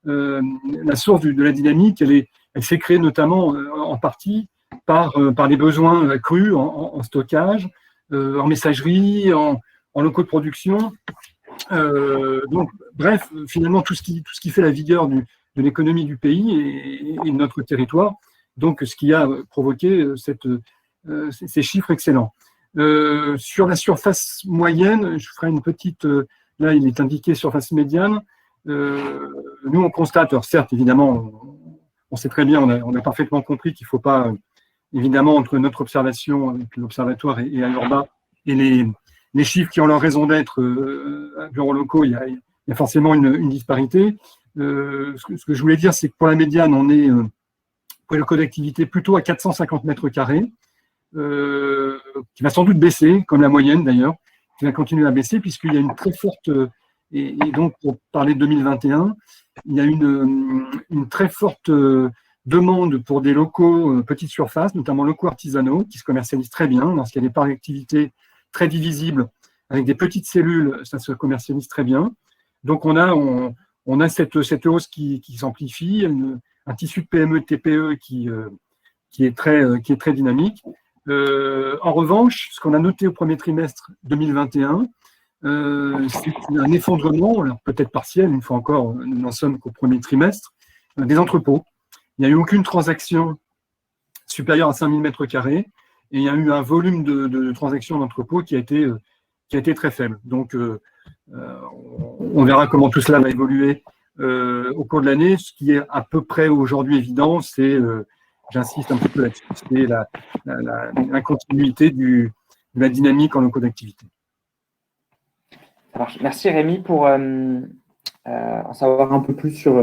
la source de la dynamique, elle s'est créée notamment en partie par les besoins accrus en stockage, en messagerie, en locaux de production. Donc, bref, finalement, tout ce qui fait la vigueur de l'économie du pays et de notre territoire, donc ce qui a provoqué ces chiffres excellents. Sur la surface moyenne, je ferai une petite, là il est indiqué surface médiane, nous on constate, alors certes évidemment, on sait très bien, on a parfaitement compris qu'il ne faut pas, évidemment, entre notre observation avec l'observatoire et Alurba et les chiffres qui ont leur raison d'être à bureaux locaux, il y a forcément une disparité. Ce que je voulais dire, c'est que pour la médiane, on est pour les locaux d'activité plutôt à 450 mètres carrés, qui va sans doute baisser, comme la moyenne d'ailleurs, qui va continuer à baisser, puisqu'il y a une très forte, et donc pour parler de 2021, il y a une très forte demande pour des locaux petite surface, notamment locaux artisanaux, qui se commercialisent très bien. Lorsqu'il y a des parts d'activité très divisibles, avec des petites cellules, ça se commercialise très bien. Donc on a cette hausse qui s'amplifie, un tissu de PME, TPE qui est très dynamique. En revanche, ce qu'on a noté au premier trimestre 2021, c'est un effondrement, peut-être partiel, une fois encore, nous n'en sommes qu'au premier trimestre, des entrepôts. Il n'y a eu aucune transaction supérieure à 5000 mètres carrés et il y a eu un volume de transactions d'entrepôts qui a été très faible. Donc, on verra comment tout cela va évoluer au cours de l'année. Ce qui est à peu près aujourd'hui évident, c'est, j'insiste un petit peu là-dessus, c'est la continuité de la dynamique en locaux d'activité. Merci Rémi pour en savoir un peu plus sur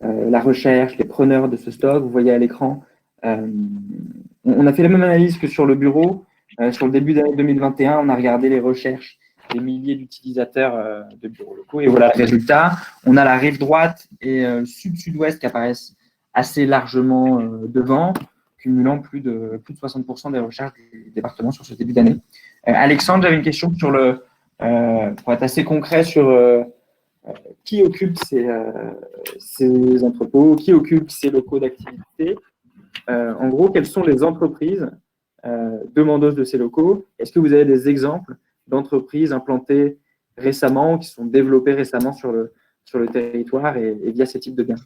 la recherche, les preneurs de ce stock. Vous voyez à l'écran, on a fait la même analyse que sur le bureau. Sur le début d'année 2021, on a regardé les recherches des milliers d'utilisateurs de bureaux locaux. Et voilà le résultat. On a la rive droite et sud-sud-ouest qui apparaissent assez largement devant, cumulant plus de 60% des recherches du département sur ce début d'année. Alexandre, j'avais une question sur pour être assez concret sur qui occupe ces entrepôts, qui occupe ces locaux d'activité. En gros, quelles sont les entreprises demandeuses de ces locaux? Est-ce que vous avez des exemples d'entreprises implantées récemment, qui sont développées récemment sur le territoire et via ces types de biens?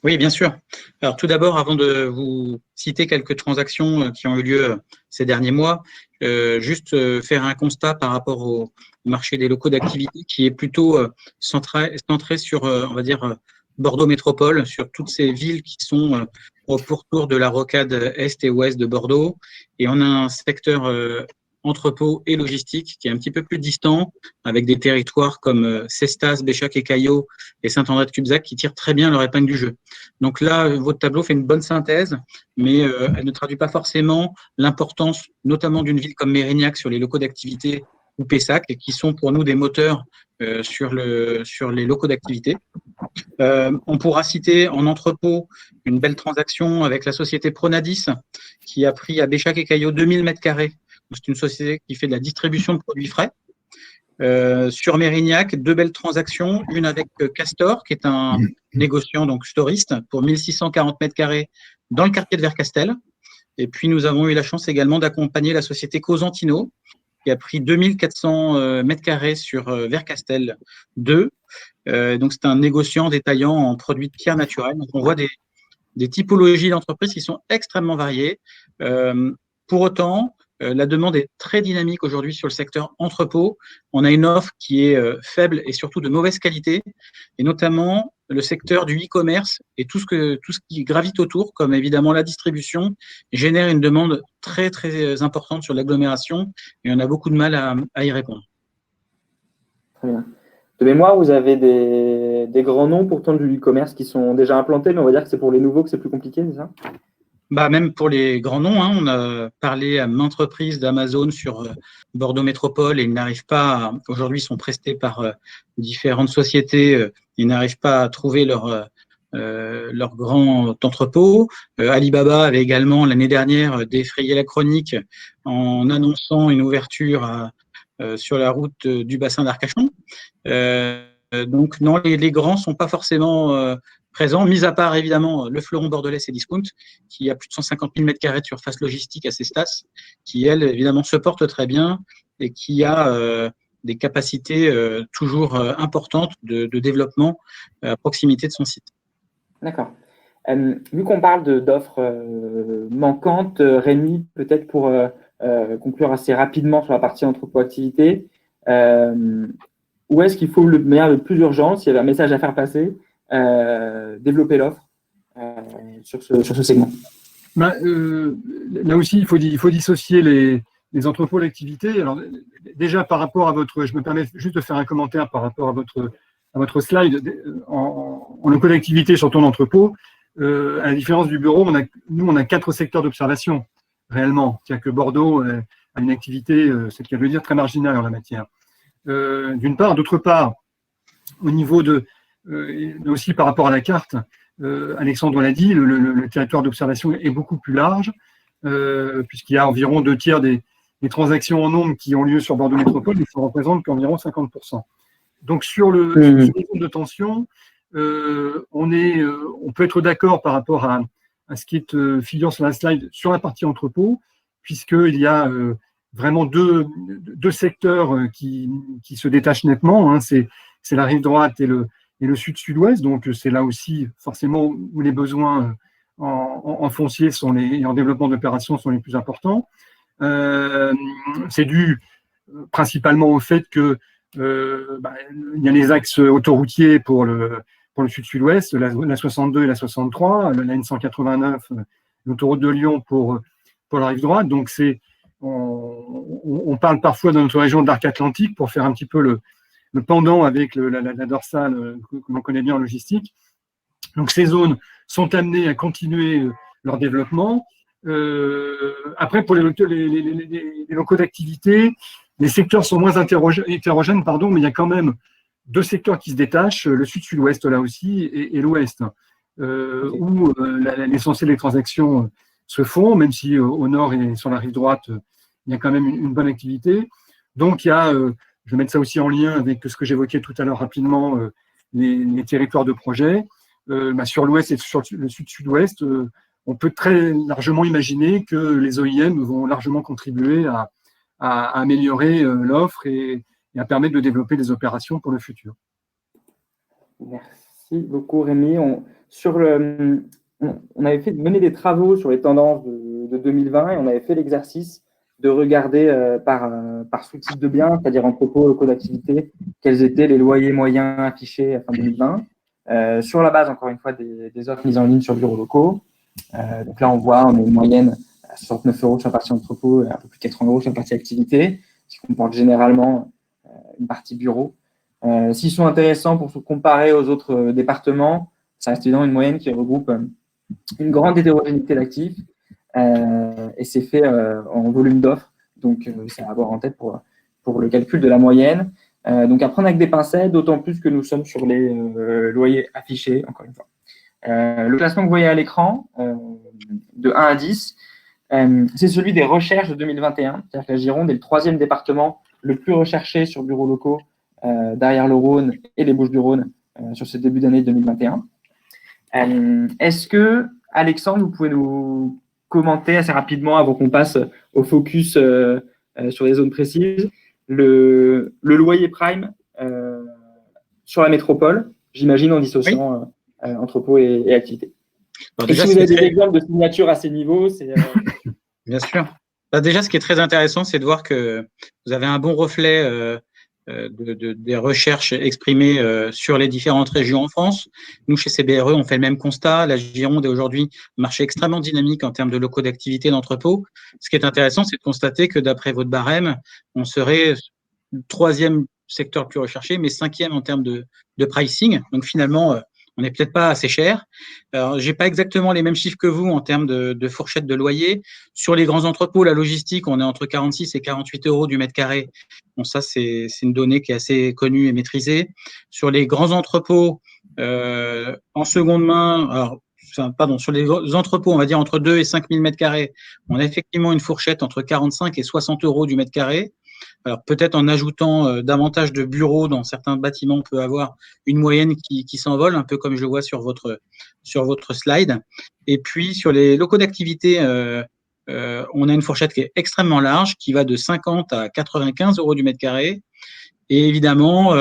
Oui, bien sûr. Alors, tout d'abord, avant de vous citer quelques transactions qui ont eu lieu ces derniers mois, juste faire un constat par rapport au marché des locaux d'activité qui est plutôt centré sur, on va dire, Bordeaux Métropole, sur toutes ces villes qui sont au pourtour de la rocade est et ouest de Bordeaux. Et on a un secteur entrepôt et logistique qui est un petit peu plus distant, avec des territoires comme Cestas, Béchac et Caillot et Saint-André-de-Cubzac qui tirent très bien leur épingle du jeu. Donc là, votre tableau fait une bonne synthèse, mais elle ne traduit pas forcément l'importance, notamment d'une ville comme Mérignac sur les locaux d'activité ou Pessac, qui sont pour nous des moteurs sur les locaux d'activité. On pourra citer en entrepôt une belle transaction avec la société Pronadis qui a pris à Béchac et Caillot 2000 m². C'est une société qui fait de la distribution de produits frais. Sur Mérignac, deux belles transactions, une avec Castor, qui est un négociant, donc storiste, pour 1640 m² dans le quartier de Vercastel. Et puis, nous avons eu la chance également d'accompagner la société Cosentino, qui a pris 2400 m² sur Vercastel 2. Donc, c'est un négociant détaillant en produits de pierre naturelle. Donc, on voit des typologies d'entreprises qui sont extrêmement variées. Pour autant, la demande est très dynamique aujourd'hui sur le secteur entrepôt. On a une offre qui est faible et surtout de mauvaise qualité, et notamment le secteur du e-commerce et tout ce qui gravite autour, comme évidemment la distribution, génère une demande très, très importante sur l'agglomération, et on a beaucoup de mal à y répondre. Très bien. De mémoire, vous avez des grands noms pourtant du e-commerce qui sont déjà implantés, mais on va dire que c'est pour les nouveaux que c'est plus compliqué, c'est ça? Même pour les grands noms, hein, on a parlé à maintes reprises d'Amazon sur Bordeaux Métropole et ils n'arrivent pas, aujourd'hui ils sont prestés par différentes sociétés, ils n'arrivent pas à trouver leur grand entrepôt. Alibaba avait également l'année dernière défrayé la chronique en annonçant une ouverture sur la route du bassin d'Arcachon. Donc non, les grands ne sont pas forcément présents, mis à part évidemment le fleuron bordelais Cdiscount, qui a plus de 150 000 m² de surface logistique à Cestas, qui elle évidemment se porte très bien et qui a des capacités toujours importantes de développement à proximité de son site. D'accord. Vu qu'on parle d'offres manquantes, Rémi, peut-être pour conclure assez rapidement sur la partie entrepôt-activité, où est-ce qu'il faut le plus urgent, s'il y avait un message à faire passer, développer l'offre sur ce segment? Là aussi, il faut dissocier les entrepôts d'activité. Alors, déjà, par rapport à je me permets juste de faire un commentaire par rapport à votre slide. En locaux d'activité sur ton entrepôt, à la différence du bureau, nous, on a 4 secteurs d'observation, réellement. C'est-à-dire que Bordeaux a une activité, c'est ce qu'elle veut dire, très marginale en la matière. D'une part. D'autre part, au niveau mais aussi par rapport à la carte, Alexandre l'a dit, le territoire d'observation est beaucoup plus large, puisqu'il y a environ 2/3 des transactions en nombre qui ont lieu sur Bordeaux Métropole, mais ça ne représente qu'environ 50%. Donc, sur les zones de tension, on peut être d'accord par rapport à ce qui est figure sur la slide sur la partie entrepôt, puisqu'il y a vraiment deux secteurs qui se détachent nettement, hein. C'est la rive droite et le sud-sud-ouest, donc c'est là aussi forcément où les besoins en foncier et en développement d'opérations sont les plus importants. C'est dû principalement au fait que il y a les axes autoroutiers pour le sud-sud-ouest, la 62 et la 63, la N189, l'autoroute de Lyon pour la rive droite. Donc on parle parfois dans notre région de l'arc atlantique pour faire un petit peu le pendant avec la dorsale que l'on connaît bien en logistique. Donc ces zones sont amenées à continuer leur développement. Après, pour les locaux d'activité, les secteurs sont moins hétérogènes, mais il y a quand même 2 secteurs qui se détachent, le sud-sud-ouest là aussi et l'ouest, où l'essentiel des transactions se font, même si au nord et sur la rive droite, il y a quand même une bonne activité. Donc il y a, je vais mettre ça aussi en lien avec ce que j'évoquais tout à l'heure rapidement, les territoires de projet. Sur l'ouest et sur le sud-sud-ouest, on peut très largement imaginer que les OIM vont largement contribuer à améliorer l'offre et à permettre de développer des opérations pour le futur. Merci beaucoup, Rémi. On avait mené des travaux sur les tendances de 2020 et on avait fait l'exercice de regarder par sous-type de biens, c'est-à-dire entrepôts, locaux d'activité, quels étaient les loyers moyens affichés à fin 2020, sur la base, encore une fois, des offres mises en ligne sur bureaux locaux. Donc là, on a une moyenne à 69 € sur la partie entrepôt et un peu plus de 80 € sur la partie activité, ce qui comporte généralement une partie bureau. S'ils sont intéressants pour se comparer aux autres départements, ça reste évidemment une moyenne qui regroupe une grande hétérogénéité d'actifs et c'est fait en volume d'offres. Donc, c'est à avoir en tête pour le calcul de la moyenne. Donc, à prendre avec des pincettes, d'autant plus que nous sommes sur les loyers affichés, encore une fois. Le classement que vous voyez à l'écran, de 1 à 10, c'est celui des recherches de 2021. C'est-à-dire que la Gironde est le 3e département le plus recherché sur bureaux locaux derrière le Rhône et les Bouches-du-Rhône sur ce début d'année 2021. Est-ce que, Alexandre, vous pouvez nous commenter assez rapidement avant qu'on passe au focus sur les zones précises, le loyer prime sur la métropole, j'imagine en dissociant entrepôt et activité. Et si vous avez des exemples de signatures à ces niveaux, c'est… Bien sûr. Déjà, ce qui est très intéressant, c'est de voir que vous avez un bon reflet des recherches exprimées sur les différentes régions en France. Nous, chez CBRE, on fait le même constat. La Gironde est aujourd'hui un marché extrêmement dynamique en termes de locaux d'activité d'entrepôt. Ce qui est intéressant, c'est de constater que d'après votre barème, on serait le 3e secteur le plus recherché, mais 5e en termes de pricing. Donc finalement, on n'est peut-être pas assez cher. Alors, j'ai pas exactement les mêmes chiffres que vous en termes de fourchette de loyer. Sur les grands entrepôts, la logistique, on est entre 46 et 48 euros du mètre carré. Bon, ça, c'est une donnée qui est assez connue et maîtrisée. Sur les grands entrepôts, en seconde main, alors, sur les entrepôts, on va dire entre 2 et 5 000 mètres carrés, on a effectivement une fourchette entre 45 et 60 euros du mètre carré. Alors peut-être en ajoutant davantage de bureaux dans certains bâtiments, on peut avoir une moyenne qui s'envole, un peu comme je le vois sur votre slide. Et puis sur les locaux d'activité, on a une fourchette qui est extrêmement large, qui va de 50 à 95 euros du mètre carré. Et évidemment,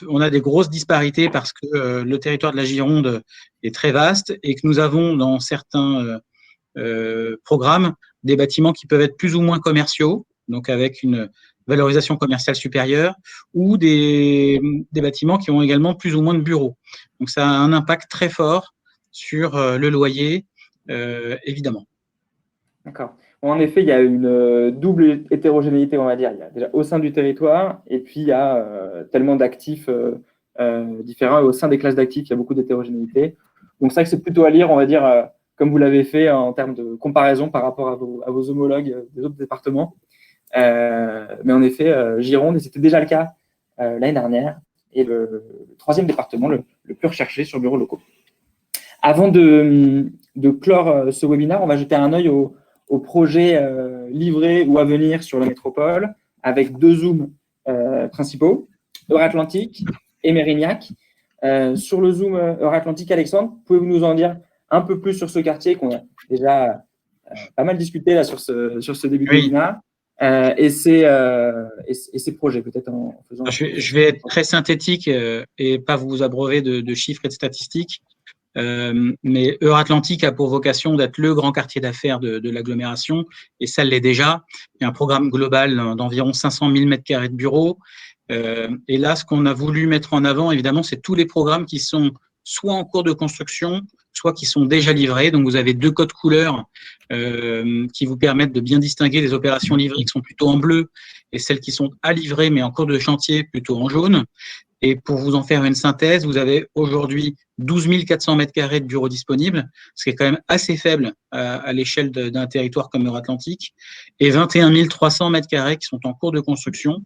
on a des grosses disparités parce que le territoire de la Gironde est très vaste et que nous avons dans certains programmes des bâtiments qui peuvent être plus ou moins commerciaux, donc avec une valorisation commerciale supérieure, ou des bâtiments qui ont également plus ou moins de bureaux. Donc ça a un impact très fort sur le loyer, évidemment. D'accord. En effet, il y a une double hétérogénéité, on va dire. Il y a déjà au sein du territoire, et puis il y a tellement d'actifs différents. Et au sein des classes d'actifs, il y a beaucoup d'hétérogénéité. Donc c'est vrai que c'est plutôt à lire, on va dire, comme vous l'avez fait en termes de comparaison par rapport à vos homologues des autres départements. Mais en effet, Gironde, et c'était déjà le cas l'année dernière, est le troisième département le plus recherché sur bureaux locaux. Avant de clore ce webinaire, on va jeter un œil aux projets livrés ou à venir sur la métropole, avec 2 zooms principaux, Euratlantique et Mérignac. Sur le zoom Euratlantique, Alexandre, pouvez-vous nous en dire un peu plus sur ce quartier qu'on a déjà pas mal discuté là, sur ce début de webinaire et ses projets, peut-être en faisant… Je vais être très synthétique et pas vous abreuver de chiffres et de statistiques. Mais Euratlantique a pour vocation d'être le grand quartier d'affaires de l'agglomération, et ça l'est déjà. Il y a un programme global d'environ 500 000 m² de bureaux. Et là, ce qu'on a voulu mettre en avant, évidemment, c'est tous les programmes qui sont soit en cours de construction, soit qui sont déjà livrés. Donc, vous avez 2 codes couleurs qui vous permettent de bien distinguer les opérations livrées qui sont plutôt en bleu et celles qui sont à livrer, mais en cours de chantier, plutôt en jaune. Et pour vous en faire une synthèse, vous avez aujourd'hui 12 400 m² de bureaux disponibles, ce qui est quand même assez faible à l'échelle d'un territoire comme Euratlantique, et 21 300 m² qui sont en cours de construction,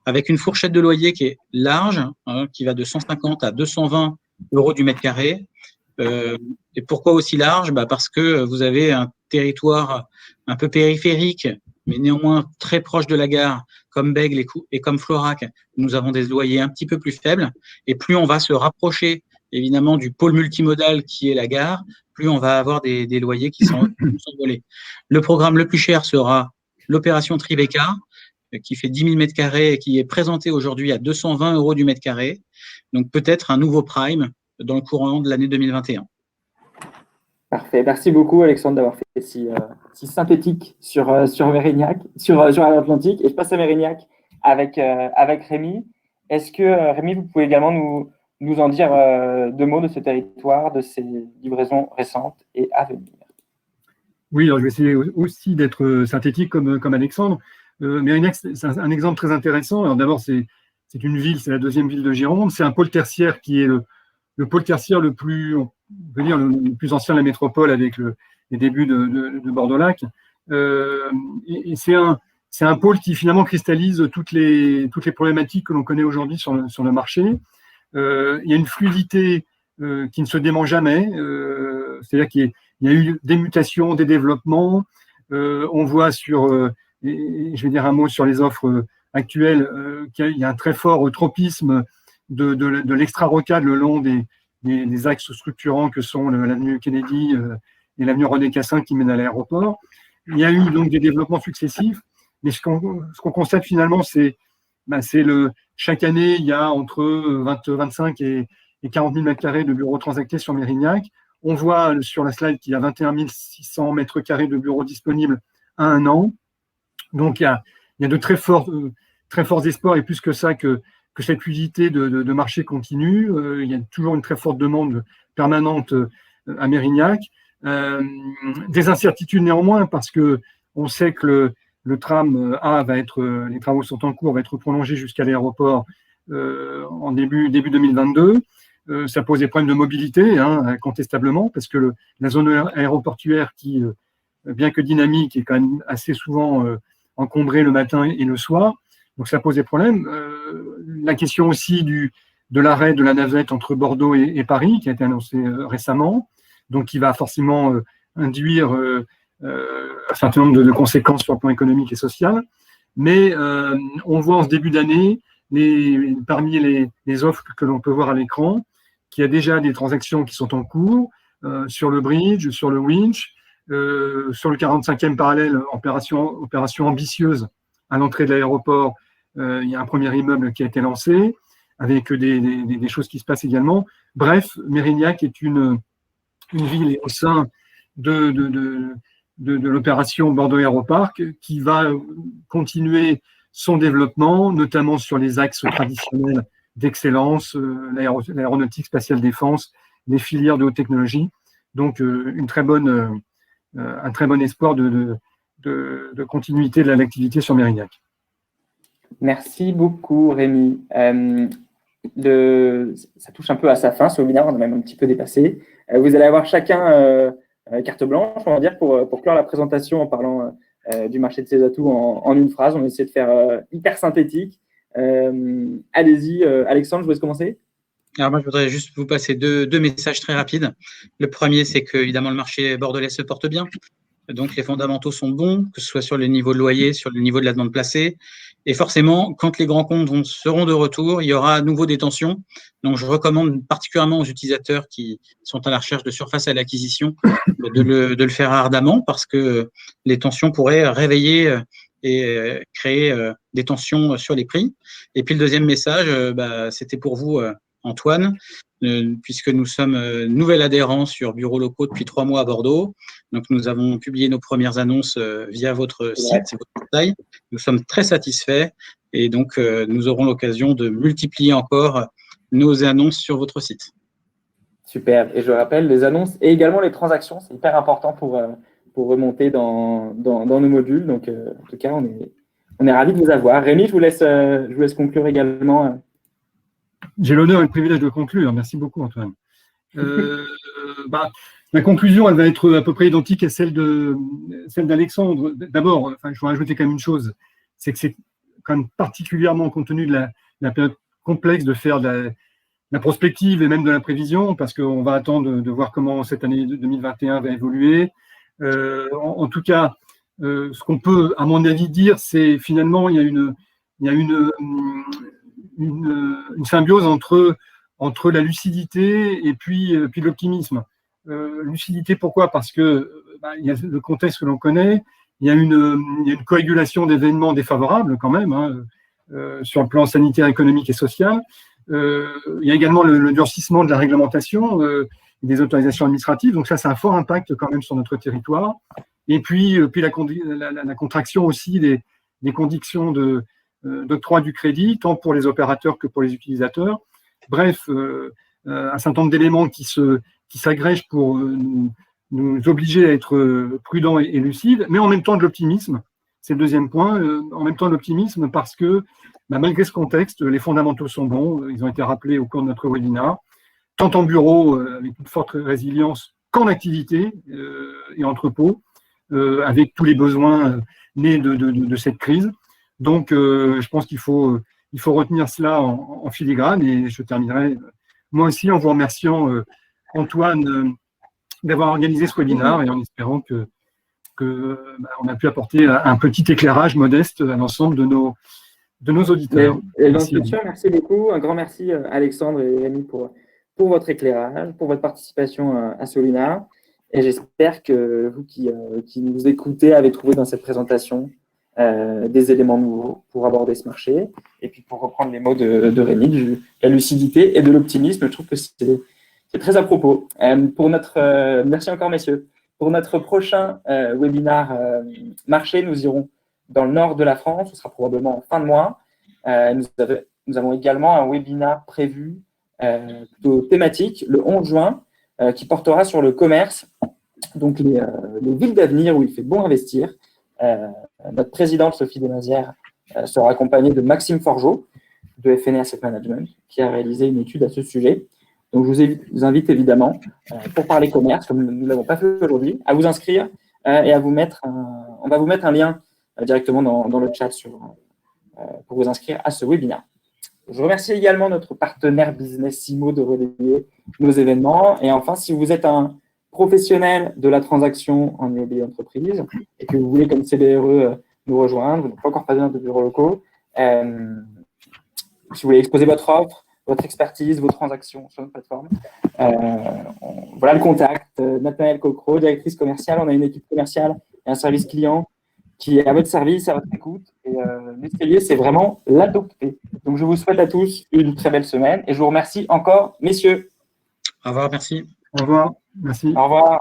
avec une fourchette de loyer qui est large, qui va de 150 à 220 euros du mètre carré. Et pourquoi aussi large ? Parce que vous avez un territoire un peu périphérique, mais néanmoins très proche de la gare, comme Bègles et comme Florac. Nous avons des loyers un petit peu plus faibles, et plus on va se rapprocher évidemment du pôle multimodal qui est la gare, plus on va avoir des loyers qui sont envolés. Le programme le plus cher sera l'opération Tribeca, qui fait 10 000 m² et qui est présenté aujourd'hui à 220 euros du mètre carré. Donc peut-être un nouveau prime dans le courant de l'année 2021. Parfait. Merci beaucoup, Alexandre, d'avoir fait si synthétique sur Mérignac, sur Atlantique. Et je passe à Mérignac avec Rémi. Est-ce que, Rémi, vous pouvez également nous en dire 2 mots de ce territoire, de ses livraisons récentes et à venir? Oui, alors je vais essayer aussi d'être synthétique comme Alexandre. Mérignac, c'est un exemple très intéressant. Alors d'abord, c'est une ville, c'est la 2e ville de Gironde. C'est un pôle tertiaire qui est le pôle tertiaire le plus, on peut dire, le plus ancien de la métropole avec les débuts de Bordeaux-Lac. Et c'est un pôle qui finalement cristallise toutes les problématiques que l'on connaît aujourd'hui sur le marché. Il y a une fluidité qui ne se dément jamais. C'est-à-dire qu'il y a eu des mutations, des développements. On voit je vais dire un mot sur les offres actuelles, qu'il y a un très fort tropisme de l'extra-rocade le long des axes structurants que sont l'avenue Kennedy et l'avenue René Cassin qui mènent à l'aéroport. Il y a eu donc des développements successifs, mais ce qu'on constate finalement, c'est chaque année, il y a entre 25 et 40 000 m² de bureaux transactés sur Mérignac. On voit sur la slide qu'il y a 21 600 m² de bureaux disponibles à 1 an. Donc, il y a de très forts espoirs, et plus que ça, que cette fluidité de marché continue. Il y a toujours une très forte demande permanente à Mérignac. Des incertitudes néanmoins, parce qu'on sait que le tram A les travaux sont en cours, va être prolongé jusqu'à l'aéroport en début 2022. Ça pose des problèmes de mobilité, incontestablement, parce que la zone aéroportuaire qui, bien que dynamique, est quand même assez souvent encombrée le matin et le soir. Donc ça pose des problèmes. La question aussi de l'arrêt de la navette entre Bordeaux et Paris, qui a été annoncé récemment, donc qui va forcément induire un certain nombre de conséquences sur le plan économique et social. Mais on voit en ce début d'année, parmi les offres que l'on peut voir à l'écran, qu'il y a déjà des transactions qui sont en cours sur le bridge, sur le winch, sur le 45e parallèle, opération ambitieuse à l'entrée de l'aéroport. Il y a un premier immeuble qui a été lancé, avec des choses qui se passent également. Bref, Mérignac est une ville au sein de l'opération Bordeaux Aéroparc qui va continuer son développement, notamment sur les axes traditionnels d'excellence, l'aéronautique spatiale défense, les filières de haute technologie. Donc, un très bon espoir de continuité de l'activité sur Mérignac. Merci beaucoup, Rémi. Ça touche un peu à sa fin, ce webinaire, on a même un petit peu dépassé. Vous allez avoir chacun carte blanche, on va dire, pour clore la présentation en parlant du marché de ses atouts en une phrase. On va essayer de faire hyper synthétique. Allez-y, Alexandre, je vous laisse commencer. Alors moi, je voudrais juste vous passer deux messages très rapides. Le premier, c'est que évidemment le marché bordelais se porte bien. Donc, les fondamentaux sont bons, que ce soit sur le niveau de loyer, sur le niveau de la demande placée. Et forcément, quand les grands comptes seront de retour, il y aura à nouveau des tensions. Donc, je recommande particulièrement aux utilisateurs qui sont à la recherche de surface à l'acquisition de le faire ardemment parce que les tensions pourraient réveiller et créer des tensions sur les prix. Et puis, le deuxième message, c'était pour vous, Antoine, puisque nous sommes nouvel adhérent sur Bureaux Locaux depuis 3 mois à Bordeaux. Donc, nous avons publié nos premières annonces via votre site et votre portail. Nous sommes très satisfaits et donc nous aurons l'occasion de multiplier encore nos annonces sur votre site. Super. Et je rappelle, les annonces et également les transactions, c'est hyper important pour remonter dans nos modules. Donc, en tout cas, on est ravis de vous avoir. Rémi, je vous laisse conclure également. J'ai l'honneur et le privilège de conclure. Merci beaucoup, Antoine. Ma conclusion, elle va être à peu près identique à celle d'Alexandre. D'abord, je voudrais ajouter quand même une chose, c'est que c'est quand même particulièrement compte tenu de la période complexe de faire de la prospective et même de la prévision, parce qu'on va attendre de voir comment cette année 2021 va évoluer. En tout cas, ce qu'on peut, à mon avis, dire, c'est finalement il y a une symbiose entre la lucidité et puis l'optimisme. Lucidité, pourquoi? Parce que il y a le contexte que l'on connaît, il y a une coagulation d'événements défavorables quand même, sur le plan sanitaire, économique et social. Il y a également le durcissement de la réglementation, des autorisations administratives, donc ça a un fort impact quand même sur notre territoire. Et puis la contraction aussi des conditions d'octroi du crédit, tant pour les opérateurs que pour les utilisateurs. Bref, un certain nombre d'éléments qui s'agrègent pour nous obliger à être prudents et lucides, mais en même temps de l'optimisme. C'est le deuxième point. En même temps de l'optimisme parce que, malgré ce contexte, les fondamentaux sont bons. Ils ont été rappelés au cours de notre webinaire, tant en bureau, avec une forte résilience, qu'en activité et entrepôt, avec tous les besoins nés de cette crise. Donc, je pense qu'il faut retenir cela en filigrane. Et je terminerai, moi aussi, en vous remerciant, Antoine, d'avoir organisé ce webinaire et en espérant on a pu apporter un petit éclairage modeste à l'ensemble de nos auditeurs. Merci beaucoup. Un grand merci, Alexandre et Rémi, pour votre éclairage, pour votre participation à ce webinaire. Et j'espère que vous qui nous écoutez avez trouvé dans cette présentation des éléments nouveaux pour aborder ce marché. Et puis, pour reprendre les mots de Rémi, de la lucidité et de l'optimisme, je trouve que c'est très à propos. Merci encore, messieurs. Pour notre prochain webinaire marché, nous irons dans le nord de la France. Ce sera probablement en fin de mois. Nous avons également un webinaire prévu plutôt thématique le 11 juin qui portera sur le commerce, donc les villes d'avenir où il fait bon investir. Notre présidente, Sophie Desmazières, sera accompagnée de Maxime Forgeot, de FNA Asset Management, qui a réalisé une étude à ce sujet. Donc, je vous invite évidemment, pour parler commerce, comme nous ne l'avons pas fait aujourd'hui, à vous inscrire et à vous mettre on va vous mettre un lien directement dans le chat pour vous inscrire à ce webinaire. Je remercie également notre partenaire Business Simo de relayer nos événements. Et enfin, si vous êtes un professionnel de la transaction en immobilier d'entreprise et que vous voulez, comme CBRE, nous rejoindre, vous n'êtes pas encore partenaire de bureaux locaux, si vous voulez exposer votre offre, votre expertise, vos transactions sur notre plateforme, voilà le contact. Nathanaël Cocro, directrice commerciale. On a une équipe commerciale et un service client qui est à votre service, à votre écoute. Et l'escalier, c'est vraiment l'adopter. Donc, je vous souhaite à tous une très belle semaine et je vous remercie encore, messieurs. Au revoir, merci. Au revoir. Merci. Au revoir.